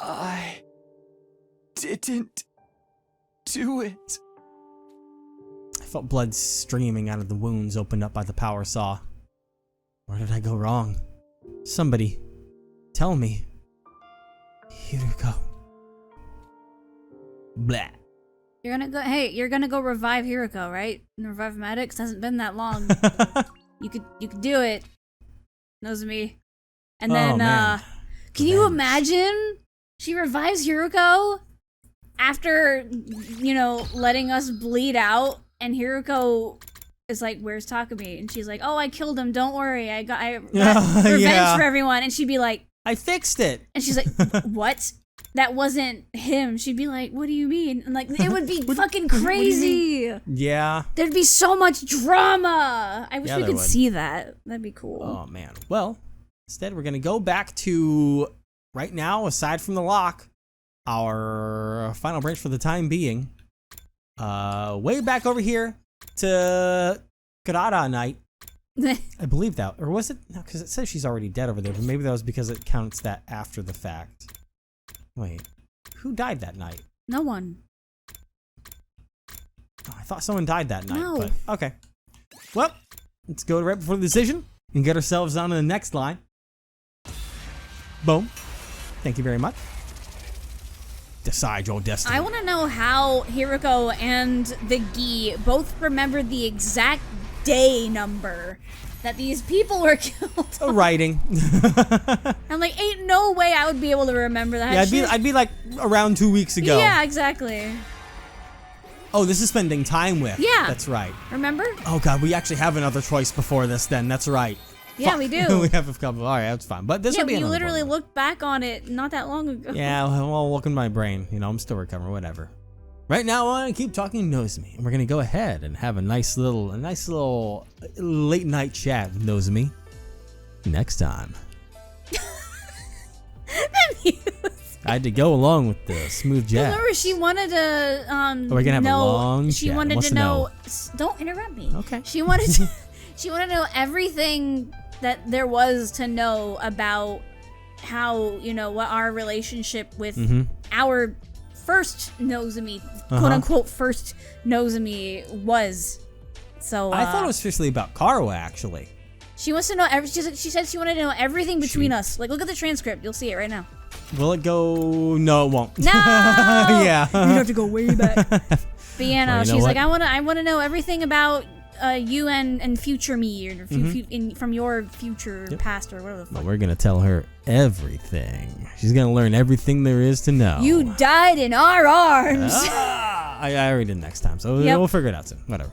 [SPEAKER 3] I didn't do it.
[SPEAKER 1] I felt blood streaming out of the wounds opened up by the power saw. Where did I go wrong? Somebody, tell me. Hiruko. Blah.
[SPEAKER 2] You're gonna go revive Hiroko, right? And revive Maddox. Hasn't been that long. You could do it. Knows me. And then,
[SPEAKER 1] man.
[SPEAKER 2] can you imagine? She revives Hiroko after, letting us bleed out, and Hiroko is like, "Where's Takumi?" And she's like, "Oh, I killed him. Don't worry. I got revenge for everyone." And she'd be like,
[SPEAKER 1] I fixed it.
[SPEAKER 2] and she's like, "What? That wasn't him." She'd be like, "What do you mean?" And like, it would be fucking crazy.
[SPEAKER 1] Yeah.
[SPEAKER 2] There'd be so much drama. I wish we
[SPEAKER 1] there
[SPEAKER 2] could
[SPEAKER 1] would.
[SPEAKER 2] see that. That'd be cool.
[SPEAKER 1] Oh, man. Well, instead, we're going to go back to, right now, aside from the lock, our final branch for the time being. Way back over here to Karada Night. I believe that. Or was it? No, because it says she's already dead over there, but maybe that was because it counts that after the fact. Wait. Who died that night?
[SPEAKER 2] No one.
[SPEAKER 1] Oh, I thought someone died that night.
[SPEAKER 2] No.
[SPEAKER 1] But okay. Well, let's go right before the decision and get ourselves on to the next line. Boom. Thank you very much. Decide your destiny.
[SPEAKER 2] I want to know how Hiroko and the Gi both remembered the exact day number that these people were killed.
[SPEAKER 1] Writing.
[SPEAKER 2] I'm like, ain't no way I would be able to remember that.
[SPEAKER 1] Yeah, I'd be like around 2 weeks ago.
[SPEAKER 2] Yeah, exactly.
[SPEAKER 1] Oh, this is spending time with.
[SPEAKER 2] Yeah.
[SPEAKER 1] That's right.
[SPEAKER 2] Remember?
[SPEAKER 1] Oh god, we actually have another choice before this then. That's right.
[SPEAKER 2] Yeah,
[SPEAKER 1] Fuck.
[SPEAKER 2] we do.
[SPEAKER 1] We have a couple. All right, that's fine. But this will be
[SPEAKER 2] you
[SPEAKER 1] another
[SPEAKER 2] literally
[SPEAKER 1] one.
[SPEAKER 2] looked back on it not that long ago.
[SPEAKER 1] Yeah, well, welcome to my brain. I'm still recovering, whatever. Right now, I want to keep talking Nozomi, and we're gonna go ahead and have a nice little late night chat with Nozomi next time. I had to go along with the smooth jazz.
[SPEAKER 2] Remember, she wanted to
[SPEAKER 1] we're gonna have a long
[SPEAKER 2] She
[SPEAKER 1] chat.
[SPEAKER 2] wanted
[SPEAKER 1] Wants
[SPEAKER 2] to know. Don't interrupt me.
[SPEAKER 1] Okay.
[SPEAKER 2] She wanted to. She wanted to know everything that there was to know about how what our relationship with our first Nozomi, quote unquote first Nozomi was. So
[SPEAKER 1] I thought it was officially about Karo, actually.
[SPEAKER 2] she wants to know. She said she wanted to know everything between us. Like, look at the transcript. You'll see it right now.
[SPEAKER 1] Will it go? No, it won't.
[SPEAKER 2] No.
[SPEAKER 1] Yeah.
[SPEAKER 2] You have to go way back. But yeah, no,
[SPEAKER 1] Well, you know
[SPEAKER 2] she's
[SPEAKER 1] what?
[SPEAKER 2] like, I want to know everything about you and future me, or from your future past, or whatever the fuck.
[SPEAKER 1] But we're gonna tell her everything. She's gonna learn everything there is to know.
[SPEAKER 2] You died in our arms.
[SPEAKER 1] I already did next time, so
[SPEAKER 2] Yep.
[SPEAKER 1] we'll figure it out soon. Whatever.